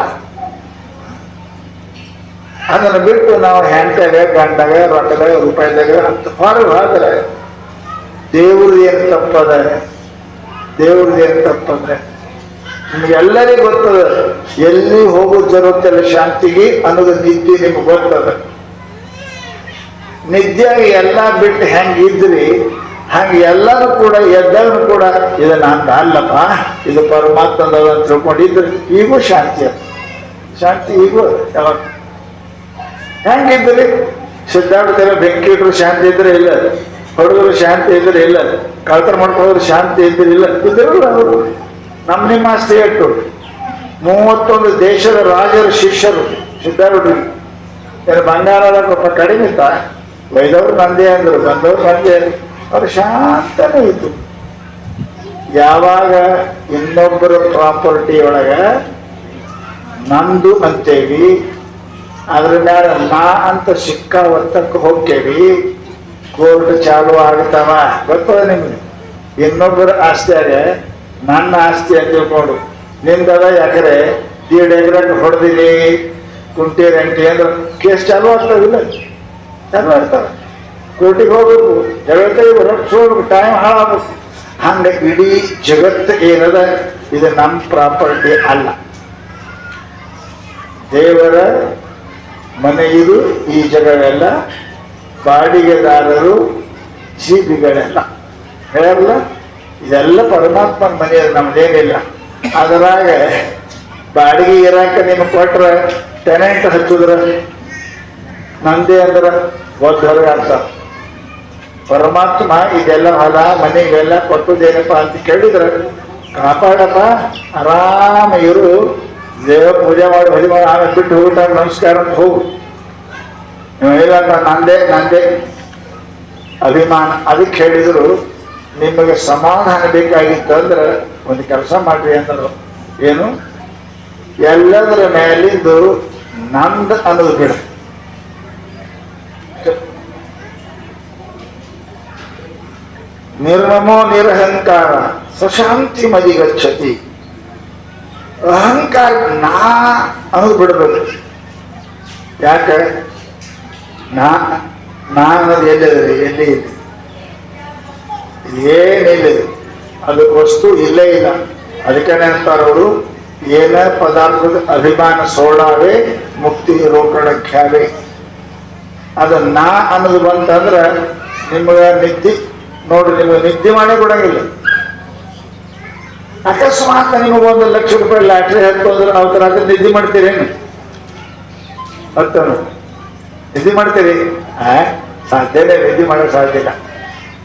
ಅದನ್ನು ಬಿಟ್ಟು ನಾವು ಹೆಂಡಾಗ, ಗಂಡಾಗ, ರೊಕ್ಕದಾಗ, ರೂಪಾಯಿದಾಗ ಅಂತ ಹೊರಗೆ ಹೋದ್ರೆ ದೇವ್ರದ್ದು ಏನು ತಪ್ಪದ? ದೇವ್ರದ್ದು ಏನು ತಪ್ಪಂದ್ರೆ ನಿಮ್ಗೆಲ್ಲರಿಗೂ ಗೊತ್ತದ. ಎಲ್ಲಿ ಹೋಗೋದು ಜರುತ್ತಲ್ಲ ಶಾಂತಿಗೆ ಅನ್ನೋದು ನಿದ್ದೆ ನಿಮ್ಗೆ ಗೊತ್ತದ. ನಿದ್ಯಾಗಿ ಎಲ್ಲ ಬಿಟ್ಟು ಹೆಂಗಿದ್ರಿ ಹಂಗೆ ಎಲ್ಲರೂ ಕೂಡ ಎದ್ದವನು ಕೂಡ ಇದು ನಂದು ಅಲ್ಲಪ್ಪ, ಇದು ಪರಮಾತ್ಮದ ಅಂತ ತಿಳ್ಕೊಂಡಿದ್ರೆ ಈಗೂ ಶಾಂತಿ ಅದ. ಶಾಂತಿ ಈಗೂ ಯಾವಾಗ ಹೆಂಗಿದ್ರಿ? ಸಿದ್ಧಾರ್ಥರ ಬೆಂಕಿ ಇಟ್ರು ಶಾಂತಿ ಇದ್ರೆ ಇಲ್ಲ, ಹುಡುಗರು ಶಾಂತಿ ಇದ್ರೆ ಇಲ್ಲ, ಕಳ್ತನ ಮಾಡ್ಕೊಂಡ್ರು ಶಾಂತಿ ಇದ್ರೆ ಇಲ್ಲ. ಇದ್ರಲ್ಲ ಅವರು ನಿಮ್ಮ ಆಸ್ತಿ ಇಟ್ಟು 31 ದೇಶದ ರಾಜರ ಶಿಷ್ಯರು ಸಿದ್ಧಾರೂಢರಿಗೆ. ಏನು ಬಂಗಾರದ ಪಾಪ ಕಡಿಮೆ ಇತ್ತ? ಒಯ್ದವ್ರು ನಂದೇ ಅಂದ್ರು, ಬಂದವ್ರು ನಂದೇ ಅಂದ್ರು. ಅವ್ರು ಶಾಂತನೇ ಇತ್ತು. ಯಾವಾಗ ಇನ್ನೊಬ್ಬರ ಪ್ರಾಪರ್ಟಿ ಒಳಗ ನಂದು ಅಂತೇವಿ, ಅದ್ರ ಮೇಲೆ ನಾ ಅಂತ ಸಿಕ್ಕಾವರ್ತಕ್ಕೆ ಹೋಗ್ತೇವಿ, ಕೋರ್ಟ್ ಚಾಲು ಆಗ್ತಾವ. ಗೊತ್ತದ ನಿಮ್ಗೆ? ಇನ್ನೊಬ್ಬರ ಆಸ್ತಿ ಆದ್ರೆ ನನ್ನ ಆಸ್ತಿ ಅಂತ ತಿಳ್ಕೊಂಡು ನಿಂದದ ಎಕರೆ 1.5 ಎಕರೆ ಹೊಡೆದಿನಿ ಕುಂಟಿ ರಂಟಿ ಅಂದ್ರೆ ಕೇಸ್ ಚಾಲು ಆಗ್ತಾವಿಲ್ಲ? ಚಾಲು ಆಗ್ತಾವ. ಕೋರ್ಟಿಗೆ ಹೋಗ್ಬೇಕು, ಜಗತ್ತಿಗೆ ರಕ್ಷಿಸ್ಬೇಕು, ಟೈಮ್ ಹಾಳಾಗ್ಬೇಕು. ಹಂಗ ಇಡೀ ಜಗತ್ತು ಏನದ ಇದು ನಮ್ಮ ಪ್ರಾಪರ್ಟಿ ಅಲ್ಲ, ದೇವರ ಮನೆ. ಇದು ಈ ಜಗವೆಲ್ಲ ಬಾಡಿಗೆದಾರರು, ಜೀವಿಗಳೆಲ್ಲ ಹೇಳಲ್ಲ. ಇದೆಲ್ಲ ಪರಮಾತ್ಮನ ಮನೆ, ನಮ್ದೇನಿಲ್ಲ. ಅದರಾಗ ಬಾಡಿಗೆ ಇರಾಕ ನಿಮ್ಗೆ ಕೊಟ್ರ ಟೆನೆಂಟ್ ಹಚ್ಚಿದ್ರ ನಂದೇ ಅಂದ್ರ ಒದ್ದು ಹೊರಗೆ ಆಗ್ತಾರ. ಪರಮಾತ್ಮ ಇದೆಲ್ಲ ಹೊಲ ಮನೆ ಇವೆಲ್ಲ ಕೊಟ್ಟದೇನಪ್ಪ ಅಂತ ಕೇಳಿದ್ರೆ, ಕಾಪಾಡಪ್ಪ, ಆರಾಮ ಇರು, ದೇವ ಪೂಜೆ ಮಾಡಿ ಭಜಿ ಮಾಡಿ ಆಮೇಲೆ ಬಿಟ್ಟು ಹೋಗ್ಬಿಟ್ಟಾಗ ನಮಸ್ಕಾರ ಅಂತ ಹೋಗು. ನೀವು ಹೇಳಿದಾಗ ನಂದೇ ಅಭಿಮಾನ. ಅದಕ್ಕೆ ಹೇಳಿದ್ರು, ನಿಮಗೆ ಸಮಾಧಾನ ಬೇಕಾಗಿತ್ತು ಅಂದ್ರೆ ಒಂದು ಕೆಲಸ ಮಾಡ್ರಿ ಅಂದರು. ಏನು? ಎಲ್ಲದರ ಮೇಲಿಂದು ನಂದ ಅನ್ನೋದು ಬಿಡ. ನಿರ್ಮಮೋ ನಿರಹಂಕಾರ ಸಶಾಂತಿ ಮದಿಗಚ್ಚತಿ. ಅಹಂಕಾರ ನಾ ಅನ್ನೋದು ಬಿಡಬೇಕು. ಯಾಕೆ? ನಾ ಅನ್ನೋದು ಎಲ್ಲಿದೆ? ಎಲ್ಲಿ ಇದೆ? ಏನಿಲ್ಲ, ಅದು ವಸ್ತು ಇಲ್ಲೇ ಇಲ್ಲ. ಅದಕ್ಕೆ ಅಂತಾರವರು, ಏನ ಪದಾರ್ಥದ ಅಭಿಮಾನ ಸೋಡಾವೆ ಮುಕ್ತಿ ರೋಕಣಕ್ಯಾವೆ. ಅದು ನಾ ಅನ್ನೋದು ಬಂತಂದ್ರೆ ನಿಮ್ಗೆ ನಿದ್ದೆ ನೋಡ್ರಿ, ನಿಮ್ಗೆ ನಿದ್ದೆ ಮಾಡೇ ಕೊಡಂಗಿಲ್ಲ. ಅಕಸ್ಮಾತ್ ನಿಮಗೆ 1 ಲಕ್ಷ ರೂಪಾಯಿ ಲಾಟ್ರಿ ಹತ್ತು ಅಂದ್ರೆ ನಾವು ರಾತ್ರಿ ನಿದ್ದೆ ಮಾಡ್ತೀರೇನು? ಹತ್ತನು ನಿದ್ದೆ ಮಾಡ್ತೀರಿ? ಸಾಧ್ಯನೇ, ನಿದ್ದೆ ಮಾಡೋಕೆ ಸಾಧ್ಯ ಇಲ್ಲ.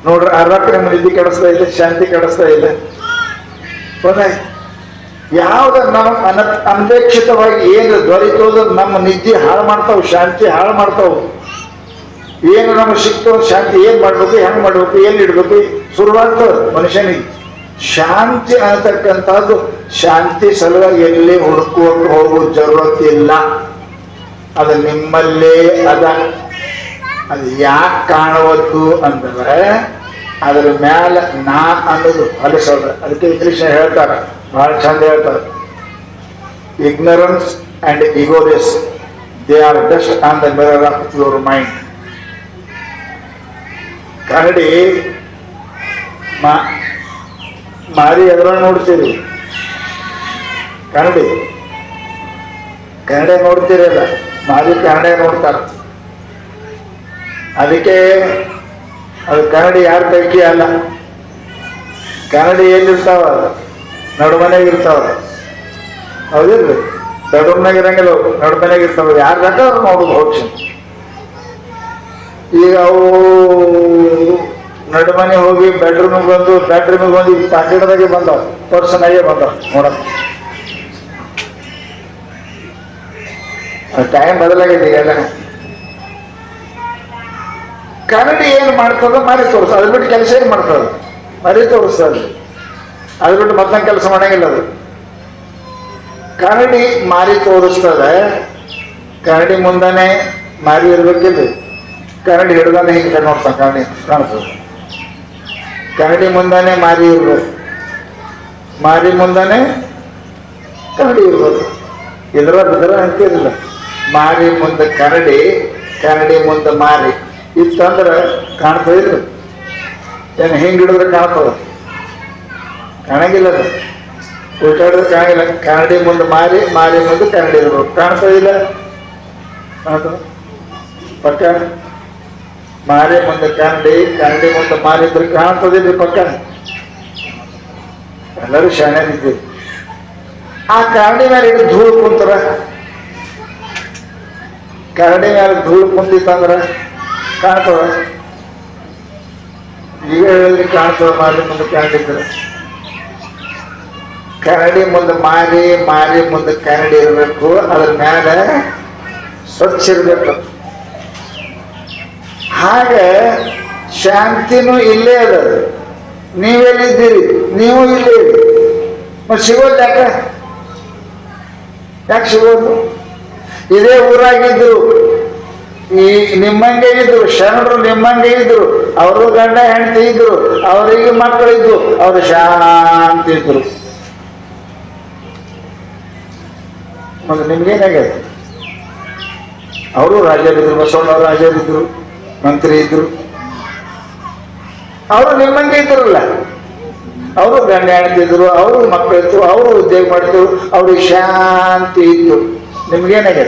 ನೋಡ್ರಿ, ಅರ್ಧಕ್ಕೆ ನಮ್ಮ ನಿದ್ದೆ ಕೆಡಿಸ್ತಾ ಇಲ್ಲ, ಶಾಂತಿ ಕೆಡಿಸ್ತಾ ಇಲ್ಲ. ಗೊತ್ತಾಯ್ತು? ಯಾವ್ದ ನಾವು ಅನಪೇಕ್ಷಿತವಾಗಿ ಏನು ದೊರೆತೋದು ನಮ್ಮ ನಿದ್ದೆ ಹಾಳು ಮಾಡ್ತಾವ್, ಶಾಂತಿ ಹಾಳು ಮಾಡ್ತಾವ್. ಏನು ನಮ್ಗೆ ಸಿಕ್ತೋ ಶಾಂತಿ, ಏನ್ ಮಾಡ್ಬೇಕು, ಹೆಂಗ್ ಮಾಡ್ಬೇಕು, ಏನ್ ಇಡ್ಬೇಕು ಶುರುವಾಗ್ತದೆ ಮನುಷ್ಯನಿಗೆ. ಶಾಂತಿ ಅನ್ನತಕ್ಕಂಥದ್ದು ಶಾಂತಿ ಸಲುವಾಗಿ ಎಲ್ಲಿ ಹುಡುಕುವಂತ ಹೋಗೋ ಜರುರತ್ತಿಲ್ಲ. ಅದು ನಿಮ್ಮಲ್ಲೇ ಅದ. ಅದು ಯಾಕೆ ಕಾಣುವುದು ಅಂದ್ರೆ ಅದ್ರ ಮ್ಯಾಲ ನಾ ಅನ್ನೋದು ಹೊಲಿಸೋದು. ಅದಕ್ಕೆ ಇಂಗ್ಲಿಷ್ ಹೇಳ್ತಾರ, ಬಹಳ ಚಂದ ಹೇಳ್ತಾರೆ, ignorance and egoism, they are dust on the mirror of your mind. ಕನ್ನಡಿ ಮಾರಿ ಎದುರ ನೋಡ್ತೀರಿ, ಕನ್ನಡಿ ಕನ್ನಡ ನೋಡ್ತೀರಲ್ಲ, ಮಾರಿ ಕನ್ನಡ ನೋಡ್ತಾರ. ಅದಕ್ಕೆ ಅದು ಕನ್ನಡಿ ಯಾರ ಪೈಕಿ ಅಲ್ಲ. ಕನ್ನಡಿ ಎಲ್ಲಿರ್ತಾವ? ನಡುಮನೆಗೆ ಇರ್ತಾವ. ಹೌದಿಲ್ರಿ? ಬೆಡ್ರೂಮ್ನಾಗ ಇರಂಗಿಲ್ಲ, ನಡುಮನೆಗೆ ಇರ್ತಾವ. ಯಾರು ಬೇಕಾದ್ರೂ ನೋಡುದು ಹೋಗ್ಸಿ. ಈಗ ಅವು ನಡುಮನೆ ಹೋಗಿ ಬೆಡ್ರೂಮಿಗೆ ಬಂದು ಪಾಕೆಟ್ದಾಗೆ ಬಂದವ, ಪರ್ಸನಾಗೆ ಬಂದವ ನೋಡಕ್. ಟೈಮ್ ಬದಲಾಗಿದೆ ಎಲ್ಲ. ಕನ್ನಡಿ ಏನು ಮಾಡ್ತದ? ಮರಿ ತೋರಿಸ. ಅದ್ರ ಬಿಟ್ಟು ಕೆಲಸ ಏನು ಮಾಡ್ತದ? ಮರಿ ತೋರಿಸ್ತದ. ಅದ್ರ ಬಿಟ್ಟು ಮತ್ತೊಂದು ಕೆಲಸ ಮಾಡಂಗಿಲ್ಲ ಅದು. ಕನ್ನಡಿ ಮಾರಿ ತೋರಿಸ್ತದೆ. ಕನ್ನಡಿ ಮುಂದಾನೆ ಮಾರಿ ಇರ್ಬೇಕಿಲ್ಲ. ಕನ್ನಡಿ ಹಿಡ್ದಾನೆ ಹಿಂಗೆ ನೋಡ್ತಾನೆ, ಕನ್ನಡಿ ಕಾಣಿಸ್ತದೆ. ಕನ್ನಡಿ ಮುಂದಾನೆ ಮಾರಿ ಇರ್ಬೇಕು, ಮಾರಿ ಮುಂದಾನೆ ಕನ್ನಡಿ ಇರ್ಬೇಕು. ಇದರ ಅಂತಿರಲಿಲ್ಲ. ಮಾರಿ ಮುಂದೆ ಕನ್ನಡಿ, ಕನ್ನಡಿ ಮುಂದೆ ಮಾರಿ ಇತ್ತಂದ್ರೆ ಕಾಣ್ತದಿಲ್ಲ. ಏನು ಹಿಂಗೆ ಹಿಡಿದ್ರೆ ಕಾಣ್ತದ? ಕಾಣಂಗಿಲ್ಲ. ಅದು ಉಲ್ಟಾಡಿದ್ರೆ ಕಾಣಂಗಿಲ್ಲ. ಕನ್ನಡಿ ಮುಂದೆ ಮಾರಿ, ಮಾರಿ ಮುಂದೆ ಕನ್ನಡಿ ಇರ್ಬೇಕು. ಕಾಣ್ತದಿಲ್ಲ? ಕಾಣ್ತದ ಪಕ್ಕ. ಮಾರಿ ಮುಂದೆ ಕನ್ನಡಿ, ಕನ್ನಡಿ ಮುಂದೆ ಮಾರಿದ್ರೆ ಕಾಣ್ತದಿಲ್ರಿ ಪಕ್ಕ. ಎಲ್ಲರೂ ಶಾಣೆ ಇದ್ದೀವಿ. ಆ ಕನ್ನಡಿ ಮೇಲೆ ಹಿಡಿದು ಧೂಳು ಕುಂತರ, ಕನ್ನಡಿ ಮೇಲೆ ಧೂಳು ಕುಂತಿತ್ತಂದ್ರೆ ಕಾಣ್ತದ? ಈಗ ಹೇಳಿದ್ರೆ ಕಾಣ್ತದ? ಮಾರಿ ಮುಂದೆ ಕನ್ನಡಿ ಇದ್ರೆ. ಕನ್ನಡಿ ಮುಂದೆ ಮಾರಿ, ಮಾರಿ ಮುಂದೆ ಕನ್ನಡಿ ಇರಬೇಕು. ಅದ್ರ ಮೇಲೆ ಸ್ವಚ್ಛ ಇರಬೇಕು. ಹಾಗೆ ಶಾಂತಿನೂ ಇಲ್ಲೇ ಅದ. ನೀವೆಲ್ಲಿದ್ದೀರಿ? ನೀವು ಇಲ್ಲೇ ಇರಿ. ಮತ್ತೆ ಸಿಗೋದು ಯಾಕೆ? ಸಿಗೋದು? ಇದೇ ಊರಾಗಿದ್ರು, ಈ ನಿಮ್ಮಂಗೆ ಇದ್ರು, ಶರಣರು ನಿಮ್ಮಂಗೆ ಇದ್ರು, ಅವರು ಗಂಡ ಹೆಂಡತಿ ಇದ್ರು, ಅವರಿಗೆ ಮಕ್ಕಳಿದ್ರು, ಅವರು ಶಾಂತಿ ಇದ್ರು. ಮತ್ತೆ ನಿಮ್ಗೇನಾಗ್ಯದ? ಅವರು ರಾಜರಿದ್ರು, ಬಸವಣ್ಣವ್ರು ರಾಜರಿದ್ರು, ಮಂತ್ರಿ ಇದ್ರು, ಅವರು ನಿಮ್ಮಂಗೆ ಇದ್ರಲ್ಲ, ಅವರು ಗಂಡ ಹೆಣ್ತಿದ್ರು, ಅವರು ಮಕ್ಕಳಿತ್ತು, ಅವರು ಉದ್ಯೋಗ ಮಾಡ್ತಿದ್ರು, ಅವ್ರಿಗೆ ಶಾಂತಿ ಇತ್ತು. ನಿಮ್ಗೇನಾಗಿದೆ?